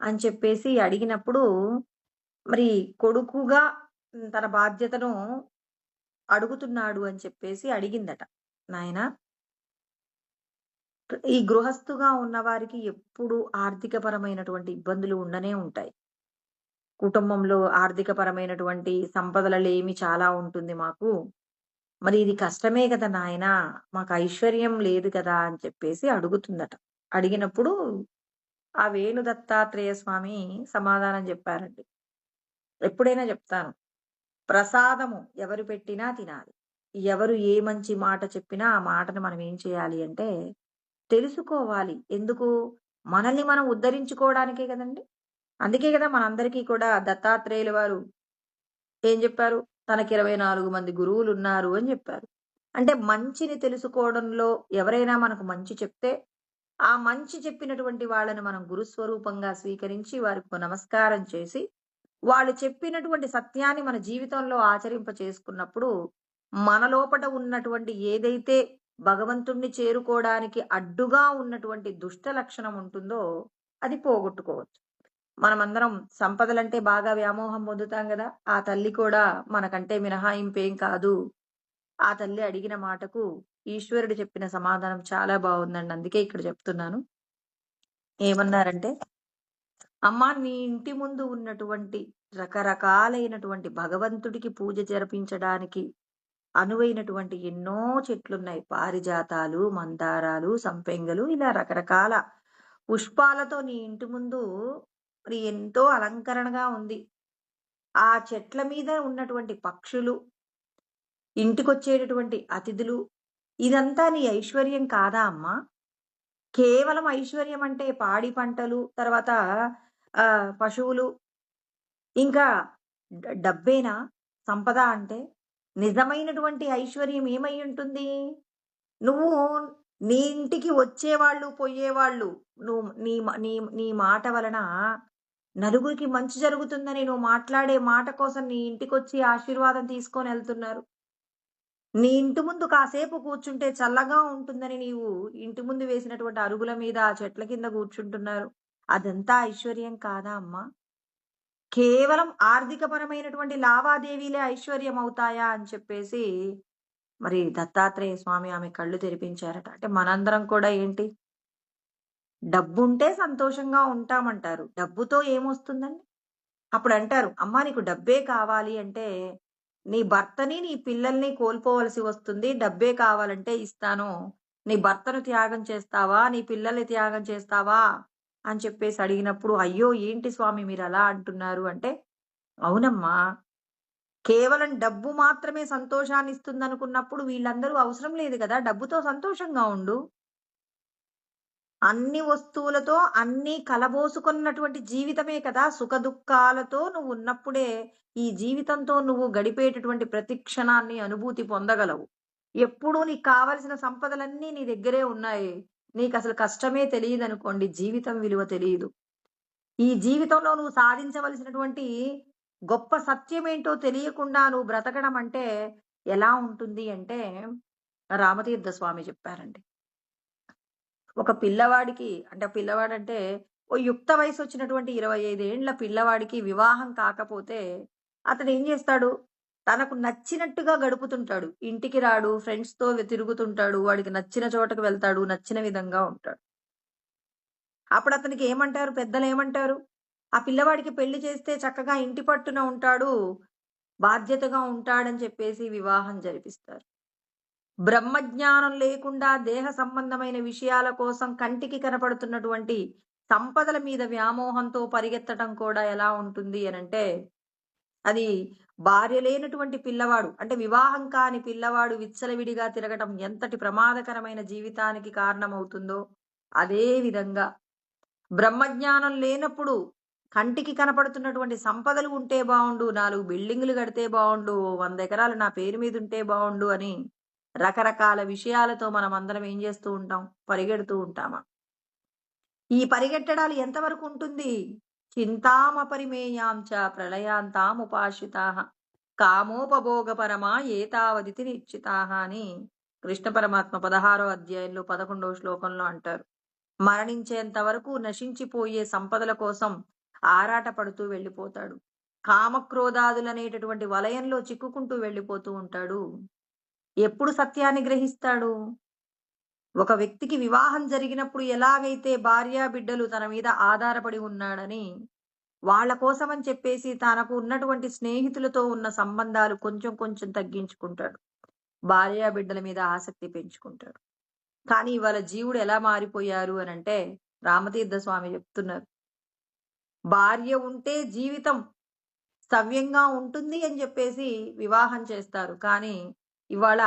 అని చెప్పేసి అడిగినప్పుడు మరి కొడుకుగా తన బాధ్యతను అడుగుతున్నాడు అని చెప్పేసి అడిగిందట. నాయనా ఈ గృహస్థుగా ఉన్నవారికి ఎప్పుడు ఆర్థికపరమైనటువంటి ఇబ్బందులు ఉండనే ఉంటాయి. కుటుంబంలో ఆర్థికపరమైనటువంటి సంపదలలేమి చాలా ఉంటుంది మాకు. మరి ఇది కష్టమే కదా నాయనా! మాకు ఐశ్వర్యం లేదు కదా! అని చెప్పేసి అడుగుతుందట. అడిగినప్పుడు ఆ వేణు దత్తాత్రేయ స్వామి సమాధానం చెప్పారండి. ఎప్పుడైనా చెప్తాను. ప్రసాదము ఎవరు పెట్టినా తినాలి. ఎవరు ఏ మంచి మాట చెప్పినా ఆ మాటను మనం ఏం చేయాలి అంటే తెలుసుకోవాలి. ఎందుకు? మనల్ని మనం ఉద్ధరించుకోవడానికే కదండీ! అందుకే కదా మనందరికీ కూడా దత్తాత్రేయుల వారు ఏం చెప్పారు? తనకి 24 మంది గురువులున్నారు అని చెప్పారు. అంటే మంచిని తెలుసుకోవడంలో ఎవరైనా మనకు మంచి చెప్తే, ఆ మంచి చెప్పినటువంటి వాళ్ళని మనం గురుస్వరూపంగా స్వీకరించి వారికి నమస్కారం చేసి, వాళ్ళు చెప్పినటువంటి సత్యాన్ని మన జీవితంలో ఆచరింప చేసుకున్నప్పుడు, మన లోపట ఉన్నటువంటి ఏదైతే భగవంతుణ్ణి చేరుకోవడానికి అడ్డుగా ఉన్నటువంటి దుష్ట లక్షణం ఉంటుందో, అది పోగొట్టుకోవచ్చు. మనమందరం సంపదలంటే బాగా వ్యామోహం పొందుతాం గదా! ఆ తల్లి కూడా మనకంటే మినహాయింపేం కాదు. ఆ తల్లి అడిగిన మాటకు ఈశ్వరుడు చెప్పిన సమాధానం చాలా బావుందండి. అందుకే ఇక్కడ చెప్తున్నాను. ఏమన్నారంటే, "అమ్మా నీ ఇంటి ముందు ఉన్నటువంటి రకరకాలైనటువంటి భగవంతుడికి పూజ జరిపించడానికి అనువైనటువంటి ఎన్నో చెట్లున్నాయి. పారిజాతాలు, మందారాలు, సంపెంగలు ఇలా రకరకాల పుష్పాలతో నీ ఇంటి ముందు మరి ఎంతో అలంకరణగా ఉంది. ఆ చెట్ల మీద ఉన్నటువంటి పక్షులు, ఇంటికొచ్చేటటువంటి అతిథులు ఇదంతా నీ ఐశ్వర్యం కాదా అమ్మా? కేవలం ఐశ్వర్యం అంటే పాడి పంటలు, తర్వాత పశువులు, ఇంకా డబ్బేనా సంపద అంటే? నిజమైనటువంటి ఐశ్వర్యం ఏమయ్యుంటుంది? నువ్వు నీ ఇంటికి వచ్చేవాళ్ళు, పోయేవాళ్ళు నువ్వు నీ మ నీ నీ మాట వలన నలుగురికి మంచి జరుగుతుందని నువ్వు మాట్లాడే మాట కోసం నీ ఇంటికొచ్చి ఆశీర్వాదం తీసుకొనెళ్తున్నారు. నీ ఇంటి ముందు కాసేపు కూర్చుంటే చల్లగా ఉంటుందని నీవు ఇంటి ముందు వేసినటువంటి అరుగుల మీద, ఆ చెట్ల కింద కూర్చుంటున్నారు. అదంతా ఐశ్వర్యం కాదా అమ్మా? కేవలం ఆర్థికపరమైనటువంటి లావాదేవీలే ఐశ్వర్యం అవుతాయా అని చెప్పేసి మరి దత్తాత్రేయ స్వామి ఆమె కళ్ళు తెరిపించారట. అంటే మనందరం కూడా ఏంటి? డబ్బుంటే సంతోషంగా ఉంటామంటారు. డబ్బుతో ఏమొస్తుందండి? అప్పుడంటారు, "అమ్మా నీకు డబ్బే కావాలి అంటే, నీ భర్తని, నీ పిల్లల్ని కోల్పోవలసి వస్తుంది. డబ్బే కావాలంటే ఇస్తాను. నీ భర్తను త్యాగం చేస్తావా? నీ పిల్లల్ని త్యాగం చేస్తావా?" అని చెప్పేసి అడిగినప్పుడు, "అయ్యో! ఏంటి స్వామి మీరలా అంటున్నారు" అంటే, "అవునమ్మా. కేవలం డబ్బు మాత్రమే సంతోషాన్నిస్తుందనుకున్నప్పుడు వీళ్ళందరూ అవసరం లేదు గదా! డబ్బుతో సంతోషంగా ఉండు." అన్ని వస్తువులతో అన్నీ కలబోసుకున్నటువంటి జీవితమే కదా! సుఖదుఖాలతో నువ్వున్నప్పుడే, ఈ జీవితంతో నువ్వు గడిపేటటువంటి ప్రతి క్షణాన్ని అనుభూతి పొందగలవు. ఎప్పుడూ నీకు కావాల్సిన సంపదలన్నీ నీ దగ్గరే ఉన్నాయి. నీకసలు కష్టమే తెలీదనుకోండి, జీవితం విలువ తెలీదు. ఈ జీవితంలో నువ్వు సాధించవలసినటువంటి గొప్ప సత్యమేంటో తెలియకుండా నువ్వు బ్రతకడం అంటే ఎలా ఉంటుంది అంటే, రామతీర్థ స్వామి చెప్పారండి. ఒక పిల్లవాడికి అంటే పిల్లవాడంటే ఓ యుక్త వయసొచ్చినటువంటి 25 ఏండ్ల పిల్లవాడికి వివాహం కాకపోతే అతడేం జేస్తాడు? తనకు నచ్చినట్టుగా గడుపుతుంటాడు. ఇంటికి రాడు, ఫ్రెండ్స్‌తో తిరుగుతుంటాడు. వాడికి నచ్చిన చోటకి వెళ్తాడు. నచ్చిన విధంగా ఉంటాడు. అప్పుడతనికి ఏమంటారు? పెద్దలేమంటారు? ఆ పిల్లవాడికి పెళ్లి చేస్తే చక్కగా ఇంటి పట్టున ఉంటాడు, బాధ్యతగా ఉంటాడని చెప్పేసి వివాహం జరిపిస్తారు. బ్రహ్మజ్ఞానం లేకుండా దేహ సంబంధమైన విషయాల కోసం కంటికి కనపడుతున్నటువంటి సంపదల మీద వ్యామోహంతో పరిగెత్తటం కూడా ఎలా ఉంటుంది అనంటే, అది భార్య లేనటువంటి పిల్లవాడు అంటే వివాహం కాని పిల్లవాడు విచ్చలవిడిగా తిరగటం ఎంతటి ప్రమాదకరమైన జీవితానికి కారణమవుతుందో, అదే విధంగా బ్రహ్మజ్ఞానం లేనప్పుడు కంటికి కనపడుతున్నటువంటి సంపదలు ఉంటే బావుండు, 4 బిల్డింగులు కడితే బావుండు, ఓ 100 ఎకరాలు నా పేరు మీద ఉంటే బావుండు అని రకరకాల విషయాలతో మనమందరం ఏం చేస్తూ ఉంటాం? పరిగెడుతూ ఉంటామా? ఈ పరిగెట్టడాలు ఎంతవరకు ఉంటుంది? చింతామపరిమేయాం చ ప్రళయాంతాముపాశ్రితాః కామోపభోగపరమా ఏతావదితి నిశ్చితాః అని కృష్ణ పరమాత్మ 16వ అధ్యాయంలో 11వ శ్లోకంలో అంటారు. మరణించేంత వరకు నశించిపోయే సంపదల కోసం ఆరాటపడుతూ వెళ్ళిపోతాడు. కామక్రోధాదులనేటటువంటి వలయంలో చిక్కుకుంటూ వెళ్ళిపోతూ ఉంటాడు. ఎప్పుడు సత్యాన్ని గ్రహిస్తాడు? ఒక వ్యక్తికి వివాహం జరిగినప్పుడు ఎలాగైతే భార్యాబిడ్డలు తన మీద ఆధారపడి ఉన్నాడని, వాళ్ళ కోసమని చెప్పేసి తనకు ఉన్నటువంటి స్నేహితులతో ఉన్న సంబంధాలు కొంచెం కొంచెం తగ్గించుకుంటాడు. భార్యాబిడ్డల మీద ఆసక్తి పెంచుకుంటాడు. కానీ ఇవాళ జీవుడు ఎలా మారిపోయారు అనంటే, రామతీర్థ స్వామి చెప్తున్నారు. భార్య ఉంటే జీవితం సవ్యంగా ఉంటుంది అని చెప్పేసి వివాహం చేస్తారు. కానీ ఇవాళ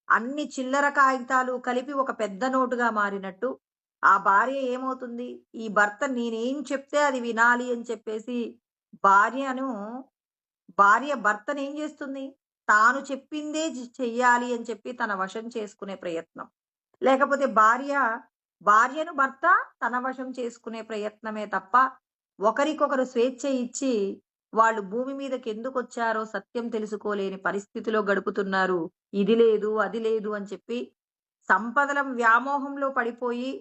అన్ని చిల్లర కాగితాలు కలిపి ఒక పెద్ద నోటుగా మారినట్టు, ఆ భార్య ఏమవుతుంది? ఈ భర్త నేనేం చెప్తే అది వినాలి అని చెప్పేసి భార్యను భార్య భర్తనేం చేస్తుంది? తాను చెప్పిందే చెయ్యాలి అని చెప్పి తన వశం చేసుకునే ప్రయత్నం. లేకపోతే భార్యను భర్త తన వశం చేసుకునే ప్రయత్నమే తప్ప, ఒకరికొకరు స్వేచ్ఛ ఇచ్చి వాళ్ళు భూమి మీదకెందుకొచ్చారో సత్యం తెలుసుకోలేని పరిస్థితిలో గడుపుతున్నారు. ఇది లేదు, అది లేదు అని చెప్పి సంపదల వ్యామోహంలో పడిపోయి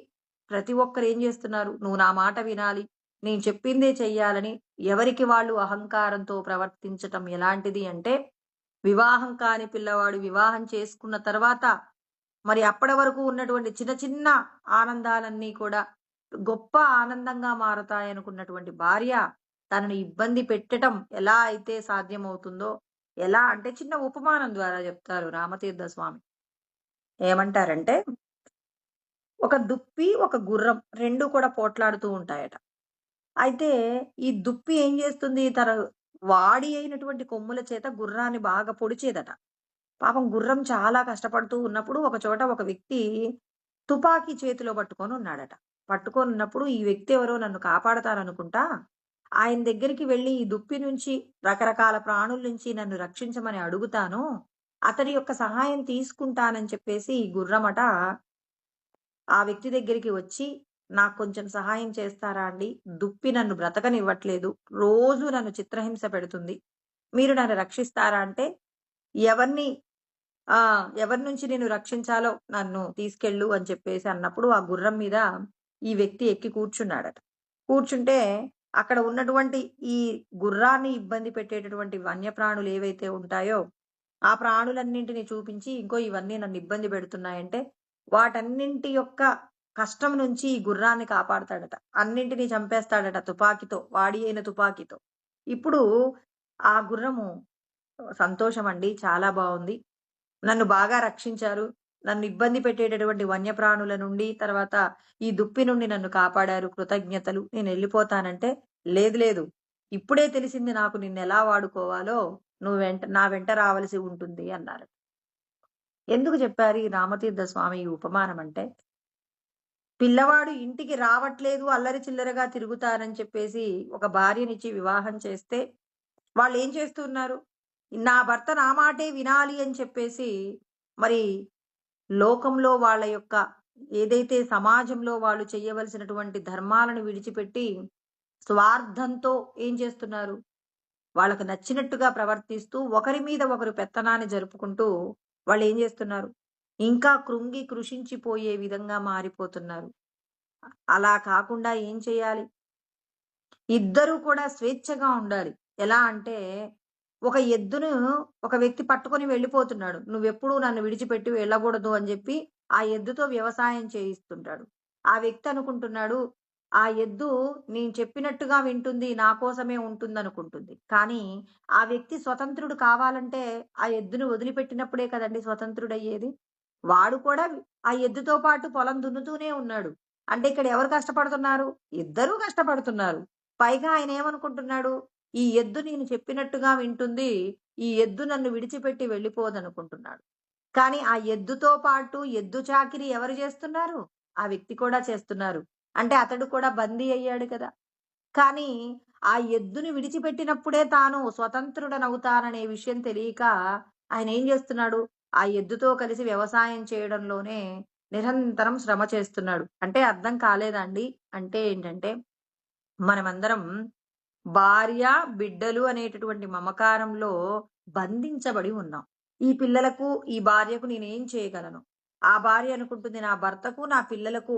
ప్రతి ఒక్కరు ఏం చేస్తున్నారు? నువ్వు నా మాట వినాలి, నేను చెప్పిందే చెయ్యాలని ఎవరికి వాళ్ళు అహంకారంతో ప్రవర్తించటం ఎలాంటిది అంటే, వివాహం కాని పిల్లవాడు వివాహం చేసుకున్న తర్వాత మరి అప్పటి వరకు ఉన్నటువంటి చిన్న చిన్న ఆనందాలన్నీ కూడా గొప్ప ఆనందంగా మారతాయనుకున్నటువంటి భార్య తనని ఇబ్బంది పెట్టటం ఎలా అయితే సాధ్యమవుతుందో, ఎలా అంటే చిన్న ఉపమానం ద్వారా చెప్తారు రామతీర్థ స్వామి. ఏమంటారంటే, ఒక దుప్పి, ఒక గుర్రం 2 కూడా పోట్లాడుతూ ఉంటాయట. అయితే ఈ దుప్పి ఏం చేస్తుంది? తన వాడి అయినటువంటి కొమ్ముల చేత గుర్రాన్ని బాగా పొడిచేదట. పాపం గుర్రం చాలా కష్టపడుతూ ఉన్నప్పుడు ఒకచోట ఒక వ్యక్తి తుపాకీ చేతిలో పట్టుకొనున్నాడట. పట్టుకొనున్నప్పుడు ఈ వ్యక్తి ఎవరో నన్ను కాపాడతారనుకుంటా, ఆయన దగ్గరికి వెళ్లి ఈ దుప్పి నుంచి, రకరకాల ప్రాణుల నుంచి నన్ను రక్షించమని అడుగుతాను. అతడి యొక్క సహాయం తీసుకుంటానని చెప్పేసి ఈ గుర్రమట ఆ వ్యక్తి దగ్గరికి వచ్చి, "నాకు కొంచెం సహాయం చేస్తారా అండి? దుప్పి నన్ను బ్రతకనివ్వట్లేదు. రోజూ నన్ను చిత్రహింస పెడుతుంది. మీరు నన్ను రక్షిస్తారా?" అంటే, "ఎవరిని ఎవరి నుంచి నేను రక్షించాలో నన్ను తీసుకెళ్ళు" అని చెప్పేసి అన్నప్పుడు ఆ గుర్రం మీద ఈ వ్యక్తి ఎక్కి కూర్చున్నాడట. కూర్చుంటే అక్కడ ఉన్నటువంటి ఈ గుర్రాన్ని ఇబ్బంది పెట్టేటటువంటి వన్యప్రాణులు ఏవైతే ఉంటాయో, ఆ ప్రాణులన్నింటిని చూపించి, "ఇంగో ఇవన్నీ నన్ను ఇబ్బంది పెడుతున్నాయంటే" వాటన్నింటి యొక్క కష్టం నుంచి ఈ గుర్రాన్ని కాపాడతాడట. అన్నింటిని చంపేస్తాడట తుపాకీతో, వాడి అయిన తుపాకీతో. ఇప్పుడు ఆ గుర్రము సంతోషమండి. చాలా బావుంది. నన్ను బాగా రక్షించారు. నన్ను ఇబ్బంది పెట్టేటటువంటి వన్యప్రాణుల నుండి, తర్వాత ఈ దుప్పి నుండి నన్ను కాపాడారు. కృతజ్ఞతలు. నేనెళ్ళిపోతానంటే, "లేదు లేదు. ఇప్పుడే తెలిసింది నాకు నిన్నెలా వాడుకోవాలో. నా వెంట రావలసి ఉంటుంది" అన్నారట. ఎందుకు చెప్పారు ఈ రామతీర్థ స్వామి ఈ ఉపమానం అంటే, పిల్లవాడు ఇంటికి రావట్లేదు, అల్లరి చిల్లరగా తిరుగుతారని చెప్పేసి ఒక భార్యనిచ్చి వివాహం చేస్తే, వాళ్ళేం చేస్తున్నారు? నా భర్త నా మాటే వినాలి అని చెప్పేసి, మరి లోకంలో వాళ్ళ యొక్క ఏదైతే సమాజంలో వాళ్ళు చేయవలసినటువంటి ధర్మాలను విడిచిపెట్టి, స్వార్థంతో ఏం చేస్తున్నారు? వాళ్ళకి నచ్చినట్టుగా ప్రవర్తిస్తూ, ఒకరి మీద ఒకరు పెత్తనాన్ని జరుపుకుంటూ వాళ్ళేం జేస్తున్నారు? ఇంకా కృంగి కృషించిపోయే విధంగా మారిపోతున్నారు. అలా కాకుండా ఏం చేయాలి? ఇద్దరూ కూడా స్వేచ్ఛగా ఉండాలి. ఎలా అంటే, ఒక ఎద్దును ఒక వ్యక్తి పట్టుకొని వెళ్ళిపోతున్నాడు. "నువ్వెప్పుడూ నన్ను విడిచిపెట్టి వెళ్ళకూడదు" అని జెప్పి, ఆ ఎద్దుతో వ్యవసాయం చేయిస్తుంటాడు. ఆ వ్యక్తి అనుకుంటున్నాడు, ఆ ఎద్దు నేను చెప్పినట్టుగా వింటుంది, నా కోసమే ఉంటుందనుకుంటుంది. కానీ, ఆ వ్యక్తి స్వతంత్రుడు కావాలంటే, ఆ ఎద్దును వదిలిపెట్టినప్పుడే కదండీ స్వతంత్రుడయ్యేది. వాడు కూడా ఆ ఎద్దుతో పాటు పొలం దున్నుతూనే ఉన్నాడు. అంటే ఇక్కడ ఎవరు కష్టపడుతున్నారు? ఇద్దరూ కష్టపడుతున్నారు. పైగా ఆయనేమనుకుంటున్నాడు, ఈ ఎద్దు నేను చెప్పినట్టుగా వింటుంది. ఈ ఎద్దు నన్ను విడిచిపెట్టి వెళ్ళిపోదనుకుంటున్నాడు. కానీ ఆ ఎద్దుతో పాటు ఎద్దు చాకిరీ ఎవరు చేస్తున్నారు? ఆ వ్యక్తి కూడా చేస్తున్నారు. అంటే అతడు కూడా బందీ అయ్యాడు కదా! కానీ ఆ ఎద్దుని విడిచిపెట్టినప్పుడే తాను స్వతంత్రుడనవుతాననే విషయం తెలియక ఆయనేం జేస్తున్నాడు, ఆ ఎద్దుతో కలిసి వ్యవసాయం చేయడంలోనే నిరంతరం శ్రమ చేస్తున్నాడు. అంటే అర్థం కాలేదా అండి? అంటే ఏంటంటే మనమందరం భార్య, బిడ్డలు అనేటటువంటి మమకారంలో బంధించబడి ఉన్నాం. ఈ పిల్లలకు, ఈ భార్యకు నేనేం చేయగలను? ఆ భార్య అనుకుంటుంది నా భర్తకు, నా పిల్లలకు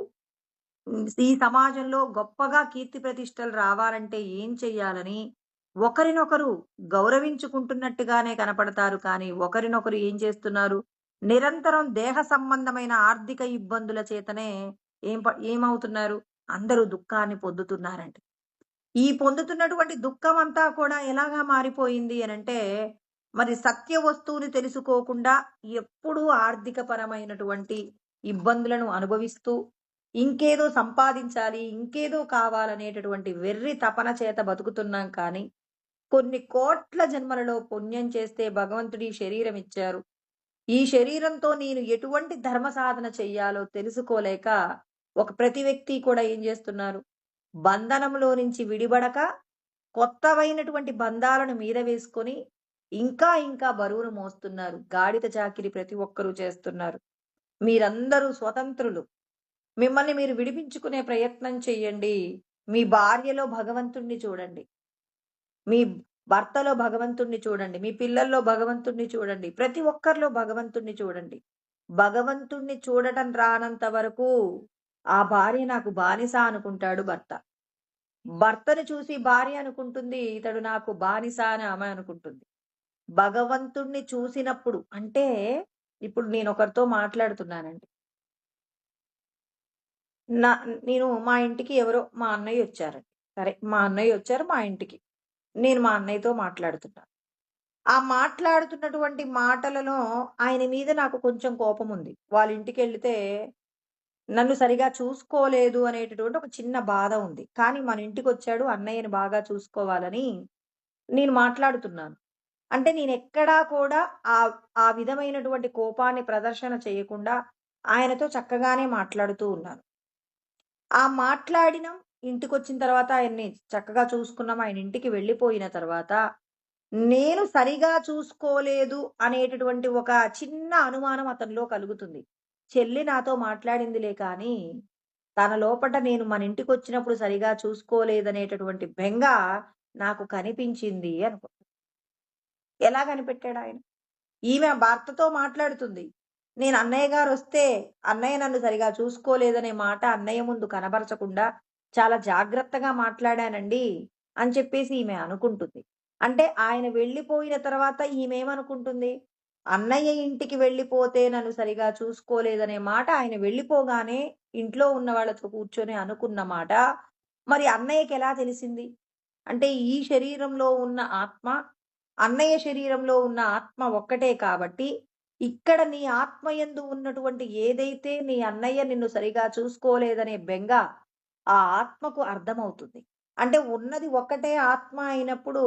ఈ సమాజంలో గొప్పగా కీర్తి ప్రతిష్టలు రావాలంటే ఏం చెయ్యాలని ఒకరినొకరు గౌరవించుకుంటున్నట్టుగానే కనపడతారు కానీ, ఒకరినొకరు ఏం చేస్తున్నారు? నిరంతరం దేహ సంబంధమైన ఆర్థిక ఇబ్బందుల చేతనే ఏమవుతున్నారు? అందరూ దుఃఖాన్ని పొందుతున్నారండి. ఈ పొందుతున్నటువంటి దుఃఖమంతా కూడా ఎలాగా మారిపోయింది అనంటే, మరి సత్య వస్తువుని తెలుసుకోకుండా ఎప్పుడూ ఆర్థిక పరమైనటువంటి ఇబ్బందులను అనుభవిస్తూ, ఇంకేదో సంపాదించాలి, ఇంకేదో కావాలనేటటువంటి వెర్రి తపన చేత బతుకుతున్నాం కానీ, కొన్ని కోట్ల జన్మలలో పుణ్యం చేస్తే భగవంతుడు ఈ శరీరం ఇచ్చారు. ఈ శరీరంతో నేను ఎటువంటి ధర్మ సాధన చెయ్యాలో తెలుసుకోలేక, ఒక ప్రతి వ్యక్తి కూడా ఏం జేస్తున్నారు? బంధనంలో నుంచి విడిబడక, కొత్తవైనటువంటి బంధాలను మీద వేసుకొని, ఇంకా ఇంకా బరువును మోస్తున్నారు. గాడిద చాకిరీ ప్రతి ఒక్కరూ చేస్తున్నారు. మీరందరూ స్వతంత్రులు. మిమ్మల్ని మీరు విడిపించుకునే ప్రయత్నం చెయ్యండి. మీ భార్యలో భగవంతుడిని చూడండి. మీ భర్తలో భగవంతుడిని చూడండి. మీ పిల్లల్లో భగవంతుడిని చూడండి. ప్రతి ఒక్కరిలో భగవంతుడిని చూడండి. భగవంతుడిని చూడటం రానంత వరకు ఆ భార్య నాకు బానిస అనుకుంటాడు భర్త. భర్తను చూసి భార్య అనుకుంటుంది, ఇతడు నాకు బానిస అని ఆమె అనుకుంటుంది. భగవంతుడిని చూసినప్పుడు అంటే ఇప్పుడు నేనొకరితో మాట్లాడుతున్నానండి. నా నేను మా ఇంటికి ఎవరో మా అన్నయ్యొచ్చారండి. సరే మా అన్నయ్యొచ్చారు మా ఇంటికి. నేను మా అన్నయ్యతో మాట్లాడుతున్నాను. ఆ మాట్లాడుతున్నటువంటి మాటలలో ఆయన మీద నాకు కొంచెం కోపముంది. వాళ్ళ ఇంటికెళ్ళితే నన్ను సరిగా చూసుకోలేదు అనేటటువంటి ఒక చిన్న బాధ ఉంది. కానీ మన ఇంటికొచ్చాడు అన్నయ్యని బాగా చూసుకోవాలని నేను మాట్లాడుతున్నాను. అంటే నేనెక్కడా కూడా ఆ విధమైనటువంటి కోపాన్ని ప్రదర్శన చేయకుండా ఆయనతో చక్కగానే మాట్లాడుతూ ఉన్నాను. ఆ మాట్లాడినం ఇంటికొచ్చిన తర్వాత ఆయన్ని చక్కగా చూసుకున్నాం. ఆయన ఇంటికి వెళ్ళిపోయిన తర్వాత నేను సరిగా చూసుకోలేదు అనేటటువంటి ఒక చిన్న అనుమానం అతనిలో కలుగుతుంది. చెల్లి నాతో మాట్లాడిందిలే కానీ, తన లోపట నేను మన ఇంటికొచ్చినప్పుడు సరిగా చూసుకోలేదనేటటువంటి బెంగ నాకు కనిపించింది అనుకో. ఎలా కనిపెట్టాడాయన? ఈమె భర్తతో మాట్లాడుతుంది. నేను అన్నయ్య గారొస్తే, అన్నయ్య నన్ను సరిగా చూసుకోలేదనే మాట అన్నయ్య ముందు కనబరచకుండా, చాలా జాగ్రత్తగా మాట్లాడానండి అని చెప్పేసి ఈమె అనుకుంటుంది. అంటే ఆయన వెళ్ళిపోయిన తర్వాత ఈమేమనుకుంటుంది? అన్నయ్య ఇంటికి వెళ్ళిపోతే నన్ను సరిగా చూసుకోలేదనే మాట ఆయన వెళ్ళిపోగానే ఇంట్లో ఉన్న వాళ్ళతో కూర్చొని అనుకున్న మాట, మరి అన్నయ్యకెలా తెలిసింది? అంటే ఈ శరీరంలో ఉన్న ఆత్మ, అన్నయ్య శరీరంలో ఉన్న ఆత్మ ఒక్కటే కాబట్టి, ఇక్కడ నీ ఆత్మయందు ఉన్నటువంటి ఏదైతే నీ అన్నయ్య నిన్ను సరిగా చూసుకోలేదనే బెంగ, ఆ ఆత్మకు అర్థమవుతుంది. అంటే ఉన్నది ఒక్కటే ఆత్మ అయినప్పుడు,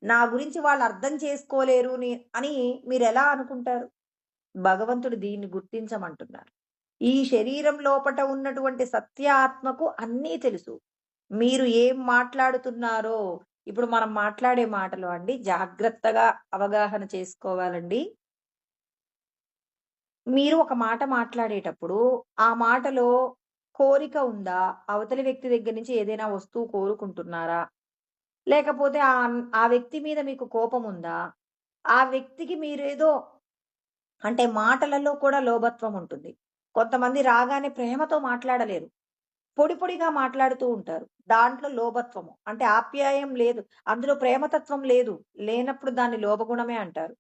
నా గురించి వాళ్ళు అర్థం చేసుకోలేరు అని మీరెలా అనుకుంటారు? భగవంతుడు దీన్ని గుర్తించమంటున్నారు. ఈ శరీరం లోపట ఉన్నటువంటి సత్య ఆత్మకు అన్నీ తెలుసు. మీరు ఏం మాట్లాడుతున్నారో ఇప్పుడు మనం మాట్లాడే మాటలు అండి జాగ్రత్తగా అవగాహన చేసుకోవాలండి. మీరు ఒక మాట మాట్లాడేటప్పుడు ఆ మాటలో కోరిక ఉందా? అవతలి వ్యక్తి దగ్గర నుంచి ఏదైనా వస్తువు కోరుకుంటున్నారా? లేకపోతే ఆ వ్యక్తి మీద మీకు కోపముందా? ఆ వ్యక్తికి మీరేదో అంటే మాటలలో కూడా లోభత్వం ఉంటుంది. కొంతమంది రాగానే ప్రేమతో మాట్లాడలేరు. పొడి పొడిగా మాట్లాడుతూ ఉంటారు. దాంట్లో లోభత్వము. అంటే ఆప్యాయం లేదు. అందులో ప్రేమతత్వం లేదు. లేనప్పుడు దాన్ని లోభగుణమే అంటారు.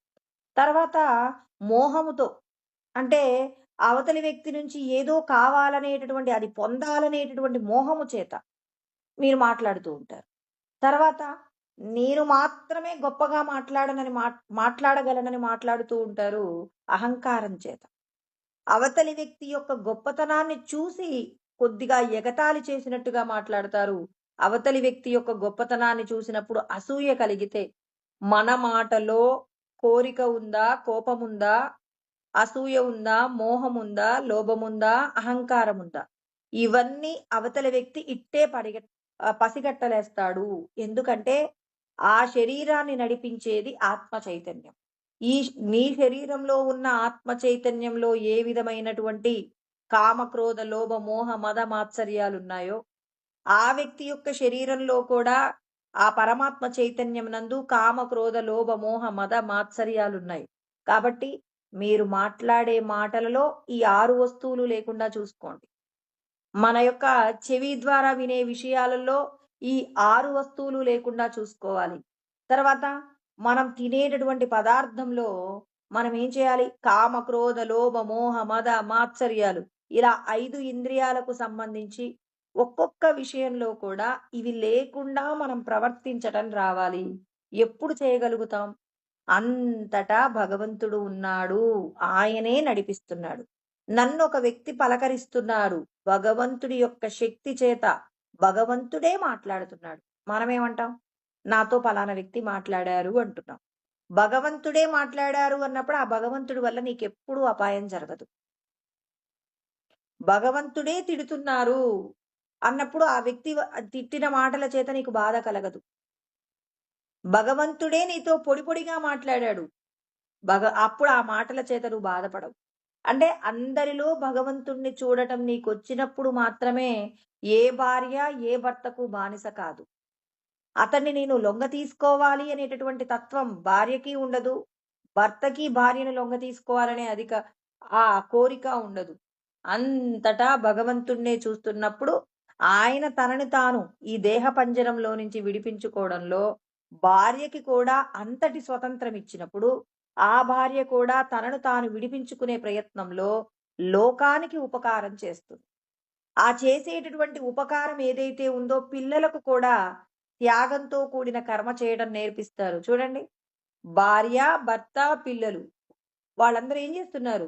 తర్వాత మోహముతో అంటే అవతలి వ్యక్తి నుంచి ఏదో కావాలనేటటువంటి అది పొందాలనేటటువంటి మోహము చేత మీరు మాట్లాడుతూ ఉంటారు. తర్వాత నేను మాత్రమే గొప్పగా మాట్లాడగలనని మాట్లాడుతూ ఉంటారు అహంకారం చేత. అవతలి వ్యక్తి యొక్క గొప్పతనాన్ని చూసి కొద్దిగా ఎగతాళి చేసినట్టుగా మాట్లాడతారు. అవతలి వ్యక్తి యొక్క గొప్పతనాన్ని చూసినప్పుడు అసూయ కలిగితే మన మాటలో కోరిక ఉందా? కోపముందా? అసూయ ఉందా? మోహముందా? లోభముందా? అహంకారముందా? ఇవన్నీ అవతల వ్యక్తి ఇట్టే పసిగట్టలేస్తాడు. ఎందుకంటే ఆ శరీరాన్ని నడిపించేది ఆత్మ చైతన్యం. నీ శరీరంలో ఉన్న ఆత్మ చైతన్యంలో ఏ విధమైనటువంటి కామ, క్రోధ, లోభ, మోహ, మద, మాత్సర్యాలున్నాయో ఆ వ్యక్తి యొక్క శరీరంలో కూడా ఆ పరమాత్మ చైతన్యం నందు కామ, క్రోధ, లోభ, మోహ, మద, మాత్సర్యాలున్నాయి. కాబట్టి మీరు మాట్లాడే మాటలలో ఈ 6 వస్తువులు లేకుండా చూసుకోండి. మన యొక్క చెవి ద్వారా వినే విషయాలలో ఈ 6 వస్తువులు లేకుండా చూసుకోవాలి. తర్వాత మనం తినేటటువంటి పదార్థంలో మనం ఏం చేయాలి? కామ, క్రోధ, లోభ, మోహ, మద, మాత్సర్యాలు ఇలా 5 ఇంద్రియాలకు సంబంధించి ఒక్కొక్క విషయంలో కూడా ఇవి లేకుండా మనం ప్రవర్తించటం రావాలి. ఎప్పుడు చేయగలుగుతాం? అంతటా భగవంతుడు ఉన్నాడు. ఆయనే నడిపిస్తున్నాడు. నన్నొక వ్యక్తి పలకరిస్తున్నాడు. భగవంతుడి యొక్క శక్తి చేత భగవంతుడే మాట్లాడుతున్నాడు. మనమేమంటాం? నాతో పలానా వ్యక్తి మాట్లాడారు అంటున్నాం. భగవంతుడే మాట్లాడారు అన్నప్పుడు ఆ భగవంతుడి వల్ల నీకెప్పుడూ అపాయం జరగదు. భగవంతుడే తిడుతున్నారు అన్నప్పుడు ఆ వ్యక్తి తిట్టిన మాటల చేత నీకు బాధ కలగదు. భగవంతుడే నీతో పొడి పొడిగా మాట్లాడాడు. అప్పుడు ఆ మాటల చేత నువ్వు బాధపడవు. అంటే అందరిలో భగవంతుణ్ణి చూడటం నీకొచ్చినప్పుడు మాత్రమే ఏ భార్య ఏ భర్తకు బానిస కాదు. అతన్ని నేను లొంగ తీసుకోవాలి అనేటటువంటి తత్వం భార్యకి ఉండదు. భర్తకి భార్యను లొంగ తీసుకోవాలనే ఆ కోరిక ఉండదు. అంతటా భగవంతుణ్ణే చూస్తున్నప్పుడు ఆయన తనని తాను ఈ దేహ పంజరంలో నుంచి విడిపించుకోవడంలో భార్యకి కూడా అంతటి స్వతంత్రం ఇచ్చినప్పుడు ఆ భార్య కూడా తనను తాను విడిపించుకునే ప్రయత్నంలో లోకానికి ఉపకారం చేస్తుంది. ఆ చేసేటటువంటి ఉపకారం ఏదైతే ఉందో పిల్లలకు కూడా త్యాగంతో కూడిన కర్మ చేయడం నేర్పిస్తారు. చూడండి, భార్య, భర్త, పిల్లలు వాళ్ళందరూ ఏం చేస్తున్నారు?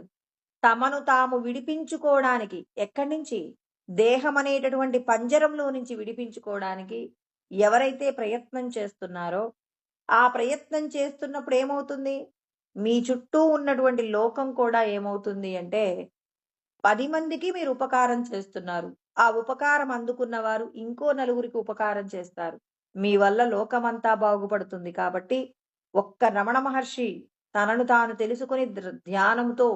తమను తాము విడిపించుకోవడానికి ఎక్కడి నుంచి? దేహం అనేటటువంటి పంజరంలో నుంచి విడిపించుకోవడానికి ఎవరైతే ప్రయత్నం చేస్తున్నారో ఆ ప్రయత్నం చేస్తున్నప్పుడు ఏమవుతుంది? మీ చుట్టూ ఉన్నటువంటి లోకం కూడా ఏమవుతుంది అంటే 10 మందికి మీరు ఉపకారం చేస్తున్నారు. ఆ ఉపకారం అందుకున్న వారు ఇంకో నలుగురికి ఉపకారం చేస్తారు. మీ వల్ల లోకమంతా బాగుపడుతుంది. కాబట్టి ఒక్క రమణ మహర్షి తనను తాను తెలుసుకొని ధ్యానంతో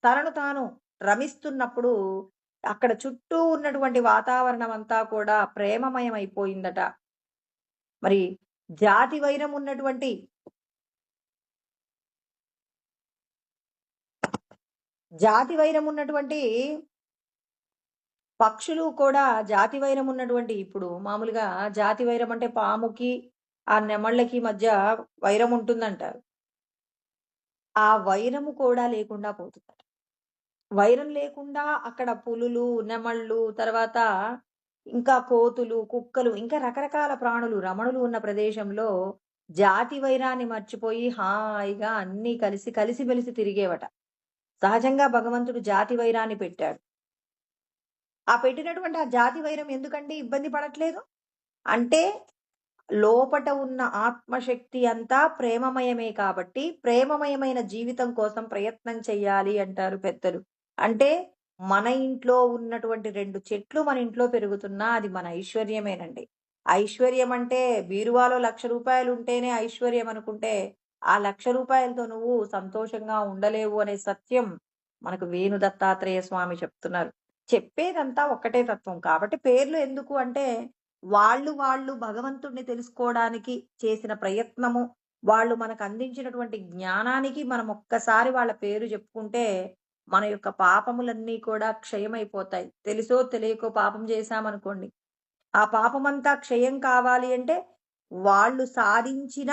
తనను తాను రమిస్తున్నప్పుడు అక్కడ చుట్టూ ఉన్నటువంటి వాతావరణం అంతా కూడా ప్రేమమయం అయిపోయిందట. మరి జాతి వైరం ఉన్నటువంటి పక్షులు కూడా జాతి వైరం ఉన్నటువంటి ఇప్పుడు మామూలుగా జాతి వైరం అంటే పాముకి ఆ నెమళ్ళకి మధ్య వైరం ఉంటుందంటారు. ఆ వైరము కూడా లేకుండా పోతుందట. వైరం లేకుండా అక్కడ పులులు, నెమళ్ళు, తర్వాత ఇంకా కోతులు, కుక్కలు ఇంకా రకరకాల ప్రాణులు, రమణులు ఉన్న ప్రదేశంలో జాతి వైరాన్ని మర్చిపోయి హాయిగా అన్నీ కలిసిమెలిసి తిరిగేవట. సహజంగా భగవంతుడు జాతి వైరాన్ని పెట్టాడు. ఆ పెట్టినటువంటి ఆ జాతి వైరం ఎందుకండి ఇబ్బంది పడట్లేదు? అంటే లోపట ఉన్న ఆత్మశక్తి అంతా ప్రేమమయమే కాబట్టి ప్రేమమయమైన జీవితం కోసం ప్రయత్నం చెయ్యాలి అంటారు పెద్దలు. అంటే మన ఇంట్లో ఉన్నటువంటి 2 చెట్లు మన ఇంట్లో పెరుగుతున్నా అది మన ఐశ్వర్యమేనండి. ఐశ్వర్యం అంటే బీరువాలో రూ. 1,00,000 ఉంటేనే ఐశ్వర్యం అనుకుంటే, ఆ రూ. 1,00,000తో నువ్వు సంతోషంగా ఉండలేవు అనే సత్యం మనకు వేణు దత్తాత్రేయ స్వామి చెప్తున్నారు. చెప్పేదంతా ఒక్కటే తత్వం. కాబట్టి పేర్లు ఎందుకు అంటే, వాళ్ళు భగవంతుడిని తెలుసుకోవడానికి చేసిన ప్రయత్నము, వాళ్ళు మనకు అందించినటువంటి జ్ఞానానికి మనం ఒక్కసారి వాళ్ళ పేరు చెప్పుకుంటే మన యొక్క పాపములన్నీ కూడా క్షయమైపోతాయి. తెలుసో తెలియకో పాపం చేశామనుకోండి. ఆ పాపమంతా క్షయం కావాలి అంటే, వాళ్ళు సాధించిన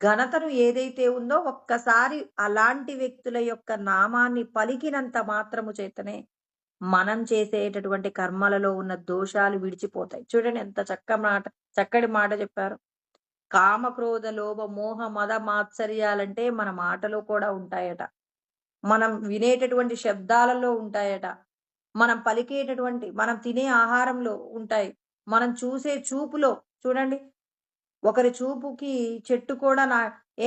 ఘనతను ఏదైతే ఉందో ఒక్కసారి అలాంటి వ్యక్తుల యొక్క నామాన్ని పలికినంత మాత్రము చేతనే మనం చేసేటటువంటి కర్మలలో ఉన్న దోషాలు విడిచిపోతాయి. చూడండి ఎంత చక్కటి మాట చెప్పారు. కామ, క్రోధ, లోభ, మోహ, మద, మాత్సర్యాలంటే మన మాటలో కూడా ఉంటాయట. మనం వినేటటువంటి శబ్దాలలో ఉంటాయట. మనం తినే ఆహారంలో ఉంటాయి. మనం చూసే చూపులో చూడండి. ఒకరి చూపుకి చెట్టు కూడా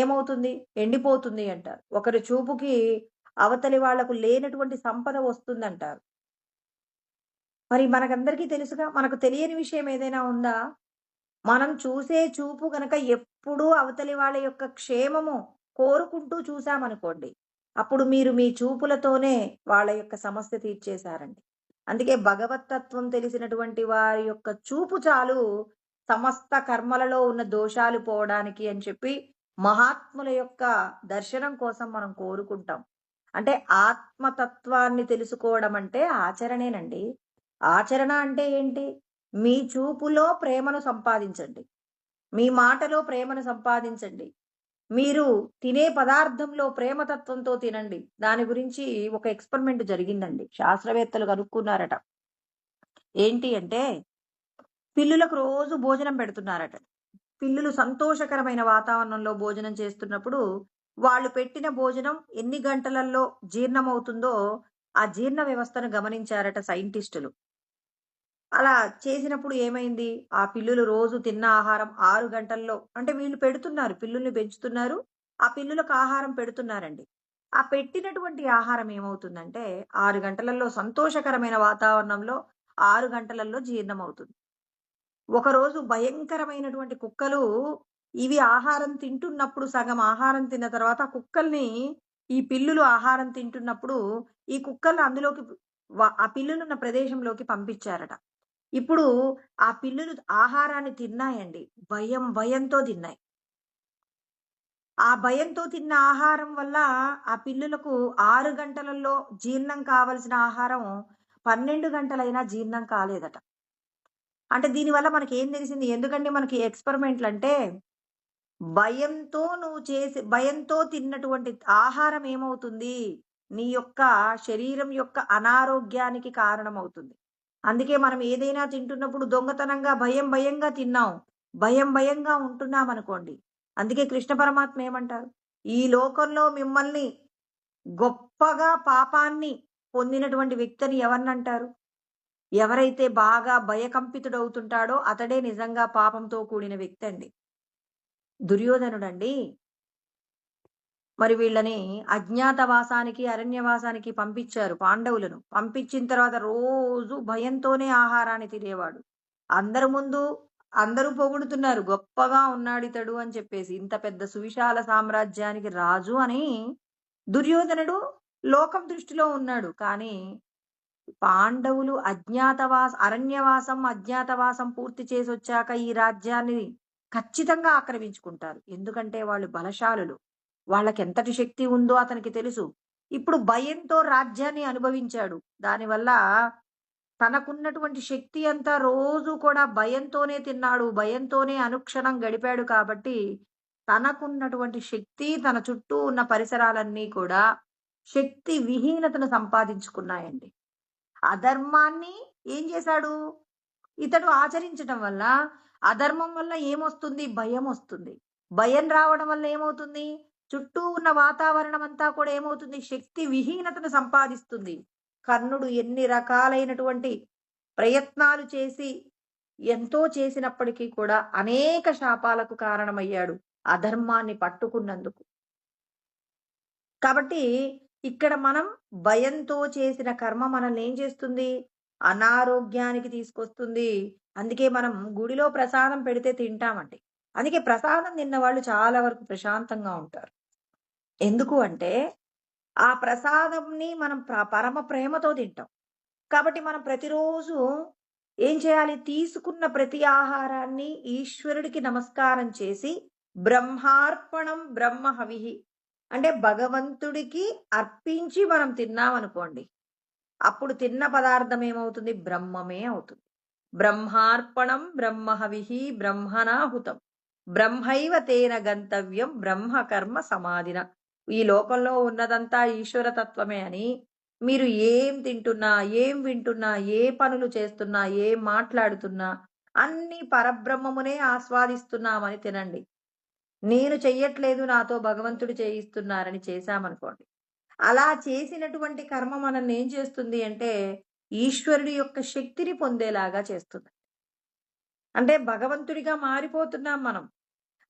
ఏమవుతుంది? ఎండిపోతుంది అంటారు. ఒకరి చూపుకి అవతలి వాళ్లకు లేనటువంటి సంపద వస్తుందంటారు. మరి మనకందరికీ తెలుసుగా. మనకు తెలియని విషయం ఏదైనా ఉందా? మనం చూసే చూపు గనక ఎప్పుడూ అవతలి వాళ్ళ యొక్క క్షేమము కోరుకుంటూ చూసామనుకోండి. అప్పుడు మీరు మీ చూపులతోనే వాళ్ళ యొక్క సమస్య తీర్చేశారండి. అందుకే భగవత్తత్వం తెలిసినటువంటి వారి యొక్క చూపు చాలు సమస్త కర్మలలో ఉన్న దోషాలు పోవడానికి అని చెప్పి మహాత్ముల యొక్క దర్శనం కోసం మనం కోరుకుంటాం. అంటే ఆత్మతత్వాన్ని తెలుసుకోవడం అంటే ఆచరణేనండి. ఆచరణ అంటే ఏంటి? మీ చూపులో ప్రేమను సంపాదించండి. మీ మాటలో ప్రేమను సంపాదించండి. మీరు తినే పదార్థంలో ప్రేమతత్వంతో తినండి. దాని గురించి ఒక ఎక్స్‌పెరిమెంట్ జరిగిందండి. శాస్త్రవేత్తలు కనుక్కున్నారట. ఏంటి అంటే, పిల్లులకు రోజు భోజనం పెడుతున్నారట. పిల్లులు సంతోషకరమైన వాతావరణంలో భోజనం చేస్తున్నప్పుడు, వాళ్ళు పెట్టిన భోజనం ఎన్ని గంటలలో జీర్ణమవుతుందో, ఆ జీర్ణ వ్యవస్థను గమనించారట సైంటిస్టులు. అలా చేసినప్పుడు ఏమైంది? ఆ పిల్లులు రోజు తిన్న ఆహారం 6 గంటల్లో అంటే వీళ్ళు పెడుతున్నారు. పిల్లుల్ని పెంచుతున్నారు. ఆ పిల్లులకు ఆహారం పెడుతున్నారండి. ఆ పెట్టినటువంటి ఆహారం ఏమవుతుందంటే 6 గంటలలో సంతోషకరమైన వాతావరణంలో 6 గంటలలో జీర్ణమవుతుంది. ఒకరోజు భయంకరమైనటువంటి కుక్కలు ఇవి ఆహారం తింటున్నప్పుడు సగం ఆహారం తిన్న తర్వాత కుక్కల్ని ఈ పిల్లులు ఆహారం తింటున్నప్పుడు ఈ కుక్కల్ని అందులోకి ఆ పిల్లులున్న ప్రదేశంలోకి పంపించారట. ఇప్పుడు ఆ పిల్లులు ఆహారాన్ని తిన్నాయండి. భయంతో తిన్నాయి. ఆ భయంతో తిన్న ఆహారం వల్ల ఆ పిల్లులకు 6 గంటలలో జీర్ణం కావలసిన ఆహారం 12 గంటలైనా జీర్ణం కాలేదట. అంటే దీనివల్ల మనకేం తెలిసింది? ఎందుకండి మనకి ఎక్స్‌పెరిమెంట్‌లంటే భయంతో తిన్నటువంటి ఆహారం ఏమవుతుంది? నీ యొక్క శరీరం యొక్క అనారోగ్యానికి కారణమవుతుంది. అందుకే మనం ఏదైనా తింటున్నప్పుడు దొంగతనంగా భయంగా తిన్నాం. భయంగా ఉంటున్నామనుకోండి. అందుకే కృష్ణ పరమాత్మ ఏమంటారు? ఈ లోకంలో మిమ్మల్ని గొప్పగా పాపాన్ని పొందినటువంటి వ్యక్తిని ఎవరినంటారు? ఎవరైతే బాగా భయకంపితుడవుతుంటాడో అతడే నిజంగా పాపంతో కూడిన వ్యక్తండి. దుర్యోధనుడండి. మరి వీళ్ళని అజ్ఞాతవాసానికి, అరణ్యవాసానికి పంపించారు పాండవులను. పంపించిన తర్వాత రోజు భయంతోనే ఆహారాన్ని తినేవాడు. అందరి ముందు అందరూ పొగుడుతున్నారు. గొప్పగా ఉన్నాడితడు అని చెప్పేసి. ఇంత పెద్ద సువిశాల సామ్రాజ్యానికి రాజు అని దుర్యోధనుడు లోకం దృష్టిలో ఉన్నాడు. కానీ పాండవులు అజ్ఞాతవాసం పూర్తి చేసొచ్చాక ఈ రాజ్యాన్ని ఖచ్చితంగా ఆక్రమించుకుంటారు. ఎందుకంటే వాళ్ళు బలశాలులు. వాళ్ళకెంతటి శక్తి ఉందో అతనికి తెలుసు. ఇప్పుడు భయంతో రాజ్యాన్ని అనుభవించాడు. దానివల్ల తనకున్నటువంటి శక్తి అంతా రోజు కూడా భయంతోనే తిన్నాడు. భయంతోనే అనుక్షణం గడిపాడు కాబట్టి తనకున్నటువంటి శక్తి, తన చుట్టూ ఉన్న పరిసరాలన్నీ కూడా శక్తి విహీనతను సంపాదించుకున్నాయండి. అధర్మాన్ని ఏం చేశాడు? ఇతడు ఆచరించటం వల్ల అధర్మం వల్ల ఏమొస్తుంది? భయమొస్తుంది. భయం రావడం వల్ల ఏమవుతుంది? చుట్టూ ఉన్న వాతావరణం అంతా కూడా ఏమవుతుంది? శక్తి విహీనతను సంపాదిస్తుంది. కర్ణుడు ఎన్ని రకాలైనటువంటి ప్రయత్నాలు చేసి ఎంతో చేసినప్పటికీ కూడా అనేక శాపాలకు కారణమయ్యాడు అధర్మాన్ని పట్టుకున్నందుకు. కాబట్టి ఇక్కడ మనం భయంతో చేసిన కర్మ మనల్ని ఏం చేస్తుంది? అనారోగ్యానికి తీసుకొస్తుంది. అందుకే మనం గుడిలో ప్రసాదం పెడితే తింటామండి. అందుకే ప్రసాదం తిన్న వాళ్ళు చాలా వరకు ప్రశాంతంగా ఉంటారు. ఎందుకు అంటే, ఆ ప్రసాదంని మనం పరమ ప్రేమతో తింటాం. కాబట్టి మనం ప్రతిరోజు ఏం చేయాలి? తీసుకున్న ప్రతి ఆహారాన్ని ఈశ్వరుడికి నమస్కారం చేసి, బ్రహ్మార్పణం బ్రహ్మ హవిః అంటే భగవంతుడికి అర్పించి మనం తిన్నామనుకోండి, అప్పుడు తిన్న పదార్థం ఏమవుతుంది? బ్రహ్మమే అవుతుంది. బ్రహ్మార్పణం బ్రహ్మ హవిః బ్రహ్మణాహుతం బ్రహ్మైవ తేన గంతవ్యం బ్రహ్మ కర్మ సమాధిన. ఈ లోకంలో ఉన్నదంతా ఈశ్వర తత్వమే అని మీరు ఏం తింటున్నా, ఏం వింటున్నా, ఏ పనులు చేస్తున్నా, ఏం మాట్లాడుతున్నా అన్ని పరబ్రహ్మమునే ఆస్వాదిస్తున్నామని తినండి. నేను చెయ్యట్లేదు, నాతో భగవంతుడు చేయిస్తున్నారని చేశామనుకోండి, అలా చేసినటువంటి కర్మ మనల్ని ఏం చేస్తుంది అంటే ఈశ్వరుడి యొక్క శక్తిని పొందేలాగా చేస్తుంది. అంటే భగవంతుడిగా మారిపోతున్నాం మనం.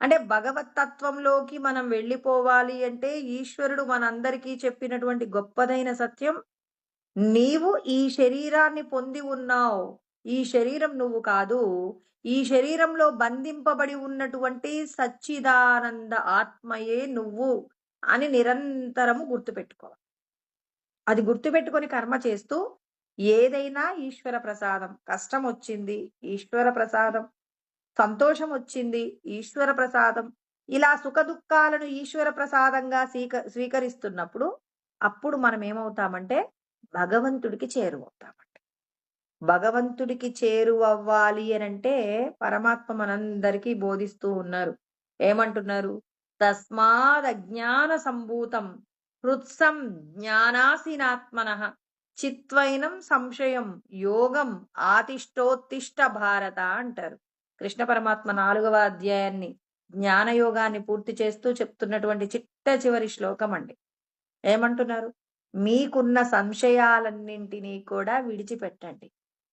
అంటే భగవతత్వంలోకి మనం వెళ్ళిపోవాలి అంటే ఈశ్వరుడు మనందరికీ చెప్పినటువంటి గొప్పదైన సత్యం, నీవు ఈ శరీరాన్ని పొంది ఉన్నావు. ఈ శరీరం నువ్వు కాదు. ఈ శరీరంలో బంధింపబడి ఉన్నటువంటి సచ్చిదానంద ఆత్మయే నువ్వు అని నిరంతరము గుర్తుపెట్టుకోవాలి. అది గుర్తుపెట్టుకొని కర్మ చేస్తూ ఏదైనా ఈశ్వర ప్రసాదం. కష్టం వచ్చింది ఈశ్వర ప్రసాదం. సంతోషం వచ్చింది ఈశ్వర ప్రసాదం. ఇలా సుఖదుఖాలను ఈశ్వర ప్రసాదంగా స్వీకరిస్తున్నప్పుడు అప్పుడు మనం ఏమవుతామంటే భగవంతుడికి చేరువవుతామండి. భగవంతుడికి చేరువవ్వాలి అనంటే పరమాత్మ మనందరికీ బోధిస్తూ ఉన్నారు. ఏమంటున్నారు? తస్మాద్ అజ్ఞాన సంభూతం హృత్సం జ్ఞానాసీనాత్మనః చిత్వైనం సంశయం యోగం ఆతిష్టోత్తిష్ట భారత అంటారు. కృష్ణ పరమాత్మ 4వ అధ్యాయాన్ని జ్ఞానయోగాన్ని పూర్తి చేస్తూ చెప్తున్నటువంటి చిట్ట చివరి శ్లోకం అండి. ఏమంటున్నారు? మీకున్న సంశయాలన్నింటినీ కూడా విడిచిపెట్టండి.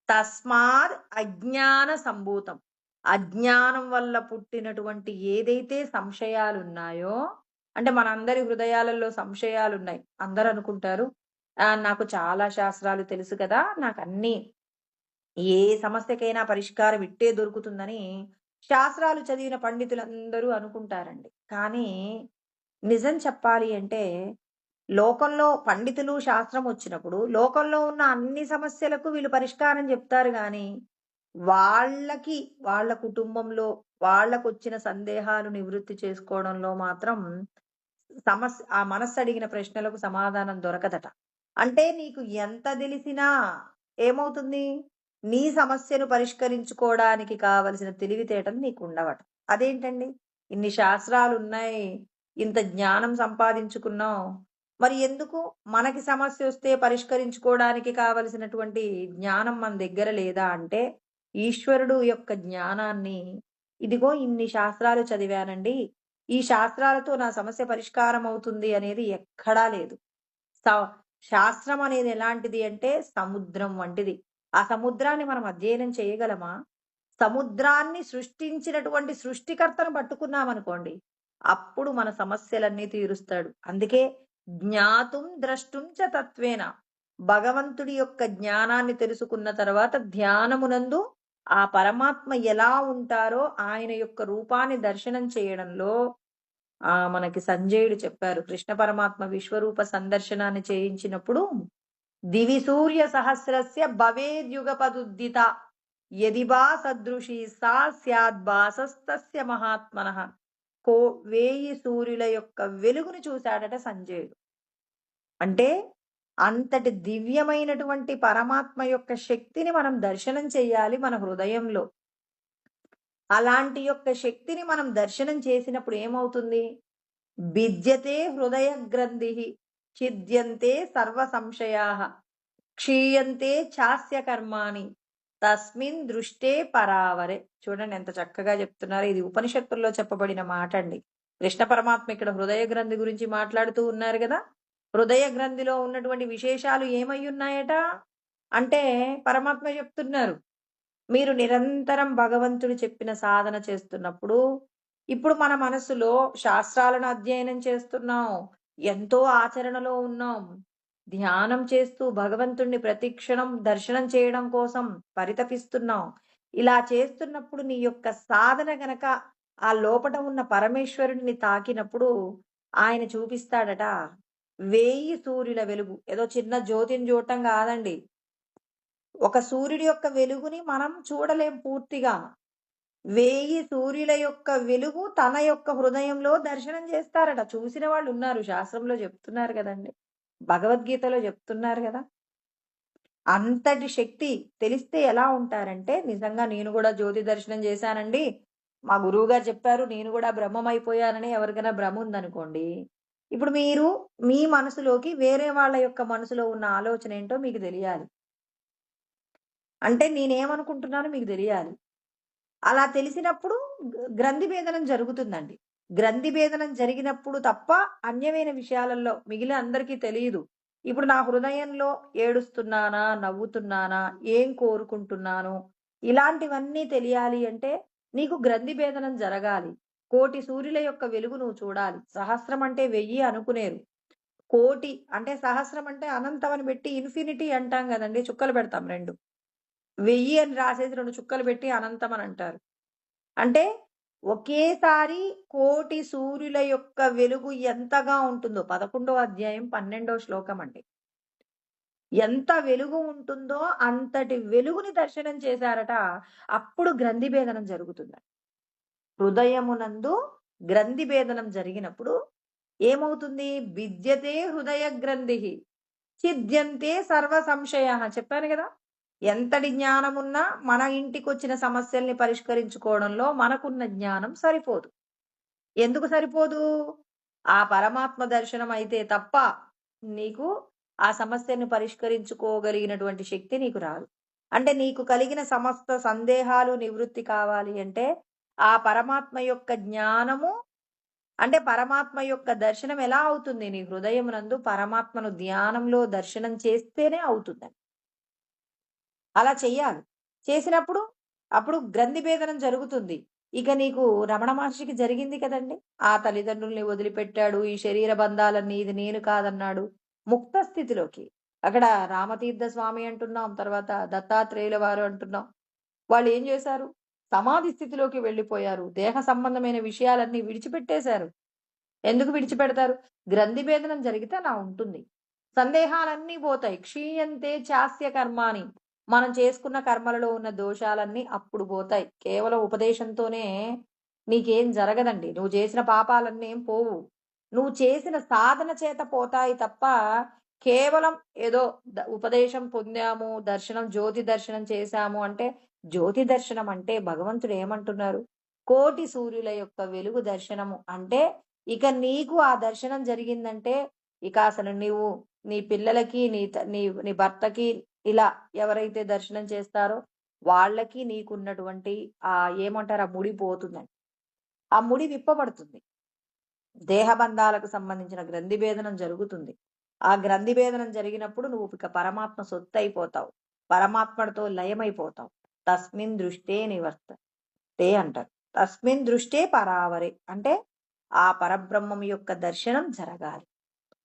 తస్మాత్ అజ్ఞాన సంభూతం. అజ్ఞానం వల్ల పుట్టినటువంటి ఏదైతే సంశయాలున్నాయో, అంటే మనందరి హృదయాలలో సంశయాలున్నాయి. అందరూ అనుకుంటారు, నాకు చాలా శాస్త్రాలు తెలుసు కదా! నాకన్నీ ఏ సమస్యకైనా పరిష్కారం ఇట్టే దొరుకుతుందని శాస్త్రాలు చదివిన పండితులందరూ అనుకుంటారండి. కానీ నిజం చెప్పాలి అంటే లోకంలో పండితులు శాస్త్రం వచ్చినప్పుడు లోకంలో ఉన్న అన్ని సమస్యలకు వీళ్ళు పరిష్కారం చెప్తారు గాని, వాళ్ళకి వాళ్ళ కుటుంబంలో వాళ్ళకొచ్చిన సందేహాలు నివృత్తి చేసుకోవడంలో మాత్రం ఆ మనస్సు అడిగిన ప్రశ్నలకు సమాధానం దొరకదట. అంటే నీకు ఎంత తెలిసినా ఏమవుతుంది? నీ సమస్యను పరిష్కరించుకోవడానికి కావలసిన తెలివితేటలు నీకు ఉండవట. అదేంటండి? ఇన్ని శాస్త్రాలున్నాయి, ఇంత జ్ఞానం సంపాదించుకున్నాం. మరి ఎందుకు మనకి సమస్యొస్తే పరిష్కరించుకోవడానికి కావలసినటువంటి జ్ఞానం మన దగ్గర లేదా అంటే, ఈశ్వరుడు యొక్క జ్ఞానాన్ని ఇదిగో ఇన్ని శాస్త్రాలు చదివానండి, ఈ శాస్త్రాలతో నా సమస్య పరిష్కారం అవుతుంది అనేది ఎక్కడా లేదు. స శాస్త్రం అనేది ఎలాంటిది అంటే సముద్రం వంటిది. ఆ సముద్రాన్ని మనం అధ్యయనం చేయగలమా? సముద్రాన్ని సృష్టించినటువంటి సృష్టికర్తను పట్టుకున్నామనుకోండి, అప్పుడు మన సమస్యలన్నీ తీరుస్తాడు. అందుకే జ్ఞాతుం ద్రష్టుం చ తత్వేన. భగవంతుడి యొక్క జ్ఞానాన్ని తెలుసుకున్న తర్వాత ధ్యానమునందు ఆ పరమాత్మ ఎలా ఉంటారో ఆయన యొక్క రూపాన్ని దర్శనం చేయడంలో మనకి సంజయుడు చెప్పారు. కృష్ణ పరమాత్మ విశ్వరూప సందర్శనాన్ని చేయించినప్పుడు దివి సూర్య సహస్రస్య భవేద్యుగపదుద్దిత యదిబా సదృశీ సా స్యాద్భాసస్తస్య మహాత్మనః. 1000 సూర్యుల యొక్క వెలుగును చూశాడట సంజయుడు. అంటే అంతటి దివ్యమైనటువంటి పరమాత్మ యొక్క శక్తిని మనం దర్శనం చెయ్యాలి మన హృదయంలో. అలాంటి యొక్క శక్తిని మనం దర్శనం చేసినప్పుడు ఏమవుతుంది? భిద్యతే హృదయ గ్రంథి ఛిద్యంతే సర్వ సంశయాః క్షీయంతే చాస్య కర్మాణి తస్మిన్ దృష్టే పరావరే. చూడండి ఎంత చక్కగా చెప్తున్నారు. ఇది ఉపనిషత్తుల్లో చెప్పబడిన మాట అండి. కృష్ణ పరమాత్మ ఇక్కడ హృదయ గ్రంథి గురించి మాట్లాడుతూ ఉన్నారు కదా. హృదయ గ్రంథిలో ఉన్నటువంటి విశేషాలు ఏమై ఉన్నాయట అంటే పరమాత్మ చెప్తున్నారు, మీరు నిరంతరం భగవంతుడు చెప్పిన సాధన చేస్తున్నప్పుడు, ఇప్పుడు మన మనసులో శాస్త్రాలను అధ్యయనం చేస్తున్నాం, ఎంతో ఆచరణలో ఉన్నాం. ధ్యానం చేస్తూ భగవంతుణ్ణి ప్రతిక్షణం దర్శనం చేయడం కోసం పరితపిస్తున్నాం. ఇలా చేస్తున్నప్పుడు నీ యొక్క సాధన గనక ఆ లోపట ఉన్న పరమేశ్వరుడిని తాకినప్పుడు ఆయన చూపిస్తాడట 1000 సూర్యుల వెలుగు. ఏదో చిన్న జ్యోతిని చూడటం కాదండి. ఒక సూర్యుడి యొక్క వెలుగుని మనం చూడలేం పూర్తిగా. 1000 సూర్యుల యొక్క వెలుగు తన యొక్క హృదయంలో దర్శనం చేస్తారట. చూసిన వాళ్ళున్నారు. శాస్త్రంలో చెప్తున్నారు గదండీ! భగవద్గీతలో చెప్తున్నారు గదా! అంతటి శక్తి తెలిస్తే ఎలా ఉంటారంటే, నిజంగా నేను గూడా జ్యోతి దర్శనం చేశానండి. మా గురువుగారు చెప్పారు. నేను గూడా బ్రహ్మమైపోయానని ఎవరికైనా భ్రమ ఉందనుకోండి. ఇప్పుడు మీరు మీ మనసులోకి వేరే వాళ్ళ యొక్క మనసులో ఉన్న ఆలోచన ఏంటో మీకు తెలియాలి. అంటే నేనేమనుకుంటున్నానో మీకు తెలియాలి. అలా తెలిసినప్పుడు గ్రంథి భేదనం జరుగుతుందండి. గ్రంథి భేదనం జరిగినప్పుడు తప్ప అన్యమైన విషయాలలో మిగిలిన అందరికీ తెలీదు. ఇప్పుడు నా హృదయంలో ఏడుస్తున్నానా? నవ్వుతున్నానా? ఏం కోరుకుంటున్నాను? ఇలాంటివన్నీ తెలియాలి అంటే నీకు గ్రంథి భేదనం జరగాలి. 1,00,00,000 సూర్యుల యొక్క వెలుగు నువ్వు చూడాలి. సహస్రం అంటే 1000 అనుకునేరు. 1,00,00,000 అంటే సహస్రం అంటే అనంతం అని పెట్టి ఇన్ఫినిటీ అంటాం గదండీ! చుక్కలు పెడతాం 2. 1000 అని రాసేసి 2 చుక్కలు పెట్టి అనంతం అని అంటారు. అంటే ఒకేసారి 1,00,00,000 సూర్యుల యొక్క వెలుగు ఎంతగా ఉంటుందో 11వ అధ్యాయం 12వ శ్లోకం అండి. ఎంత వెలుగు ఉంటుందో అంతటి వెలుగుని దర్శనం చేశారట. అప్పుడు గ్రంథి భేదనం జరుగుతుందండి. హృదయమునందు గ్రంథి భేదనం జరిగినప్పుడు ఏమవుతుంది? విద్యతే హృదయ గ్రంథిః ఛిద్యంతే సర్వ సంశయాః చెప్పాను గదా! ఎంతటి జ్ఞానమున్నా మన ఇంటికొచ్చిన సమస్యల్ని పరిష్కరించుకోవడంలో మనకున్న జ్ఞానం సరిపోదు. ఎందుకు సరిపోదు? ఆ పరమాత్మ దర్శనం అయితే తప్ప నీకు ఆ సమస్యను పరిష్కరించుకోగలిగినటువంటి శక్తి నీకు రాదు. అంటే నీకు కలిగిన సమస్త సందేహాలు నివృత్తి కావాలి అంటే ఆ పరమాత్మ యొక్క జ్ఞానము అంటే పరమాత్మ యొక్క దర్శనం ఎలా అవుతుంది? నీ హృదయమునందు పరమాత్మను ధ్యానంలో దర్శనం చేస్తేనే అవుతుందండి. అలా చెయ్యాలి. చేసినప్పుడు అప్పుడు గ్రంథి భేదనం జరుగుతుంది. ఇక నీకు రమణ మహర్షికి జరిగింది కదండీ! ఆ తల్లిదండ్రుల్ని వదిలిపెట్టాడు. ఈ శరీర బంధాలన్నీ ఇది నేను కాదన్నాడు. ముక్త స్థితిలోకి. అక్కడ రామతీర్థ స్వామి అంటున్నాం. తర్వాత దత్తాత్రేయుల వారు అంటున్నాం. వాళ్ళేం చేశారు? సమాధి స్థితిలోకి వెళ్ళిపోయారు. దేహ సంబంధమైన విషయాలన్నీ విడిచిపెట్టేశారు. ఎందుకు విడిచిపెడతారు? గ్రంథి భేదనం జరిగితే అలా ఉంటుంది. సందేహాలన్నీ పోతాయి. క్షీయంతే చాస్య కర్మాణి. మనం చేసుకున్న కర్మలలో ఉన్న దోషాలన్నీ అప్పుడు పోతాయి. కేవలం ఉపదేశంతోనే నీకేం జరగదండి. నువ్వు చేసిన పాపాలన్నీ ఏం పోవు. నువ్వు చేసిన సాధన చేత పోతాయి తప్ప కేవలం ఏదో ఉపదేశం పొందాము, దర్శనం జ్యోతి దర్శనం చేశాము అంటే జ్యోతి దర్శనం అంటే భగవంతుడు ఏమంటున్నారు? 1,00,00,000 సూర్యుల యొక్క వెలుగు దర్శనము అంటే ఇక నీకు ఆ దర్శనం జరిగిందంటే ఇక అసలు నీవు నీ పిల్లలకి నీ భర్తకి ఇలా ఎవరైతే దర్శనం చేస్తారో వాళ్ళకి నీకున్నటువంటి ఏమంటారు ఆ ముడి పోతుందండి. ఆ ముడి విప్పబడుతుంది. దేహబంధాలకు సంబంధించిన గ్రంథి భేదనం జరుగుతుంది. ఆ గ్రంథి భేదనం జరిగినప్పుడు నువ్వు ఇక పరమాత్మ సొత్తు అయిపోతావు. పరమాత్మతో లయమైపోతావు. తస్మిన్ దృష్టే నివర్తే అంటారు. తస్మిన్ దృష్టే పరావరే అంటే ఆ పరబ్రహ్మం యొక్క దర్శనం జరగాలి.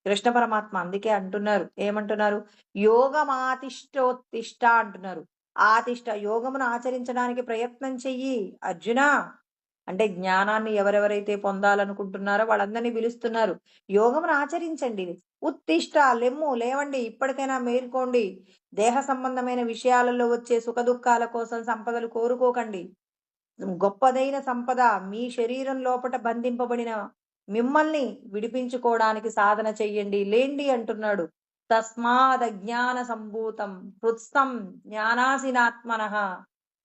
కృష్ణ పరమాత్మ అందుకే అంటున్నారు. ఏమంటున్నారు? యోగమాతిష్టోత్తిష్ట అంటున్నారు. ఆతిష్ట యోగమును ఆచరించడానికి ప్రయత్నం చెయ్యి అర్జునా. అంటే జ్ఞానాన్ని ఎవరెవరైతే పొందాలనుకుంటున్నారో వాళ్ళందరినీ పిలుస్తున్నారు. యోగమును ఆచరించండి. ఉత్తిష్ట లెమ్ము లేవండి. ఇప్పటికైనా మేల్కోండి. దేహ సంబంధమైన విషయాలలో వచ్చే సుఖదుఖాల కోసం సంపదలు కోరుకోకండి. గొప్పదైన సంపద మీ శరీరం లోపట బంధింపబడిన మిమ్మల్ని విడిపించుకోవడానికి సాధన చెయ్యండి. లేండి అంటున్నాడు. తస్మాదజ్ఞాన సంభూతం హృత్స్థం జ్ఞానాసినాత్మనః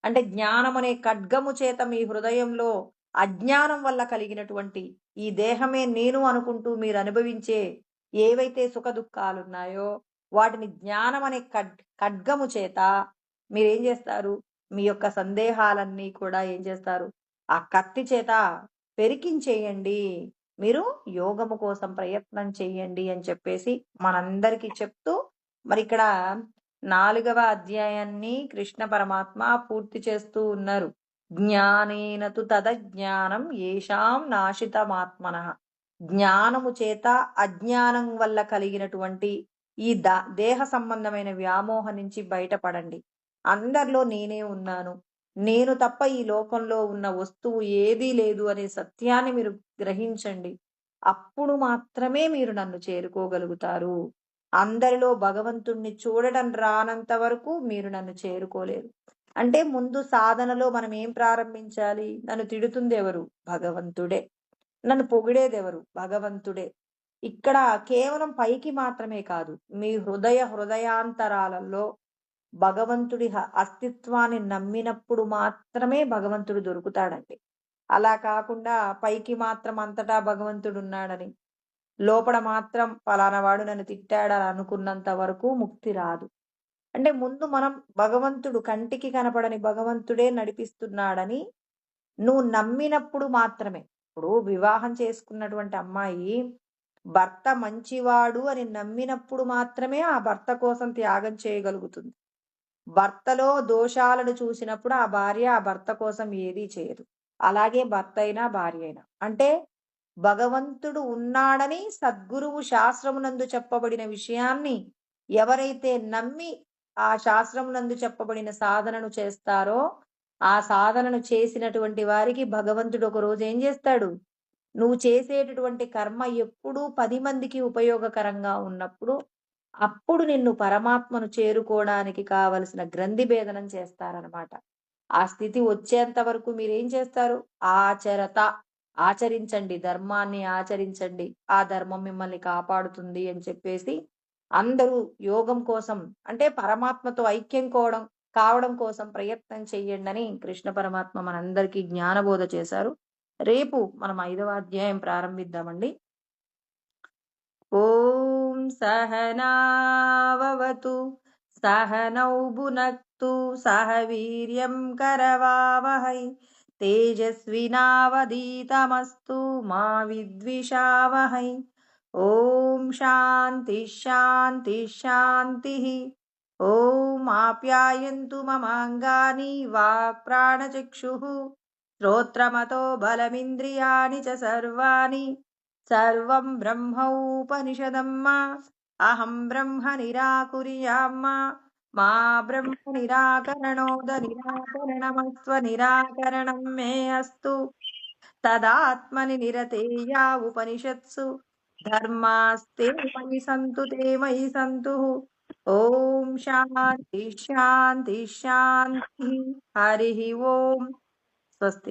అంటే జ్ఞానం అనే ఖడ్గము చేత మీ హృదయంలో అజ్ఞానం వల్ల కలిగినటువంటి ఈ దేహమే నేను అనుకుంటూ మీరు అనుభవించే ఏవైతే సుఖ దుఃఖాలున్నాయో వాటిని జ్ఞానం అనే ఖడ్గము చేత మీరేం చేస్తారు? మీ యొక్క సందేహాలన్నీ కూడా ఏం చేస్తారు? ఆ కత్తి చేత పెరికించేయండి. మీరు యోగము కోసం ప్రయత్నం చేయండి అని చెప్పేసి మనందరికీ చెప్తూ మరి ఇక్కడ 4వ అధ్యాయాన్ని కృష్ణ పరమాత్మ పూర్తి చేస్తూ ఉన్నారు. జ్ఞానేన తు తదజ్ఞానం యేషాం నాశితమాత్మనః జ్ఞానము చేత అజ్ఞానం వల్ల కలిగినటువంటి ఈ దేహ సంబంధమైన వ్యామోహం నుంచి బయటపడండి. అందరిలో నేనే ఉన్నాను. నేను తప్ప ఈ లోకంలో ఉన్న వస్తువు ఏదీ లేదు అనే సత్యాన్ని మీరు గ్రహించండి. అప్పుడు మాత్రమే మీరు నన్ను చేరుకోగలుగుతారు. అందరిలో భగవంతుణ్ణి చూడడం రానంత వరకు మీరు నన్ను చేరుకోలేరు. అంటే ముందు సాధనలో మనం ఏం ప్రారంభించాలి? నన్ను తిడుతుందెవరు? భగవంతుడే. నన్ను పొగిడేదెవరు? భగవంతుడే. ఇక్కడ కేవలం పైకి మాత్రమే కాదు, మీ హృదయాంతరాలలో భగవంతుడి అస్తిత్వాన్ని నమ్మినప్పుడు మాత్రమే భగవంతుడు దొరుకుతాడండి. అలా కాకుండా పైకి మాత్రం అంతటా భగవంతుడున్నాడని, లోపల మాత్రం పలానా వాడు నన్ను తిట్టాడని అనుకున్నంత వరకు ముక్తి రాదు. అంటే ముందు మనం భగవంతుడు, కంటికి కనపడని భగవంతుడే నడిపిస్తున్నాడని నువ్వు నమ్మినప్పుడు మాత్రమే. ఇప్పుడు వివాహం చేసుకున్నటువంటి అమ్మాయి భర్త మంచివాడు అని నమ్మినప్పుడు మాత్రమే ఆ భర్త కోసం త్యాగం చేయగలుగుతుంది. భర్తలో దోషాలను చూసినప్పుడు ఆ భార్య ఆ భర్త కోసం ఏదీ చేయదు. అలాగే భర్త అయినా భార్య అయినా. అంటే భగవంతుడు ఉన్నాడని సద్గురువు శాస్త్రమునందు చెప్పబడిన విషయాన్ని ఎవరైతే నమ్మి ఆ శాస్త్రమునందు చెప్పబడిన సాధనను చేస్తారో, ఆ సాధనను చేసినటువంటి వారికి భగవంతుడు ఒక రోజు ఏం చేస్తాడు? నువ్వు చేసేటటువంటి కర్మ ఎప్పుడూ 10 మందికి ఉపయోగకరంగా ఉన్నప్పుడు, అప్పుడు నిన్ను పరమాత్మను చేరుకోవడానికి కావలసిన గ్రంథి భేదనం చేస్తారనమాట. ఆ స్థితి వచ్చేంత వరకు మీరేం చేస్తారు? ఆచరించండి, ధర్మాన్ని ఆచరించండి. ఆ ధర్మం మిమ్మల్ని కాపాడుతుంది అని చెప్పేసి అందరూ యోగం కోసం, అంటే పరమాత్మతో ఐక్యం కావడం కోసం ప్రయత్నం చెయ్యండి కృష్ణ పరమాత్మ మనందరికీ జ్ఞానబోధ చేశారు. రేపు మనం 5వ అధ్యాయం ప్రారంభిద్దామండి. ఓం సహనావవతు సహనౌ భునక్తు సహ వీర్యం కరవావహై తేజస్వినావధీతమస్తు మా విద్విషావహై. ఓం శాంతి శాంతి శాంతి. ఓం ఆప్యాయంతు మమాంగాని వాక్ ప్రాణచక్షుః శ్రోత్రమతో బలమింద్రియాణి చ సర్వాణి. సర్వం బ్రహ్మోపనిషదమ్మా అహం బ్రహ్మ నిరాకుర్యామ్మా మా బ్రహ్మ నిరాకరణమస్వ నిరాకరణం మే అస్తు. తదాత్మని నిరతేయా ఉపనిషత్సు ధర్మాస్తే మయి సంతు తే మయి సంతు. ఓం శాంతి శాంతి శాంతి. హరి ఓం. స్వస్తి.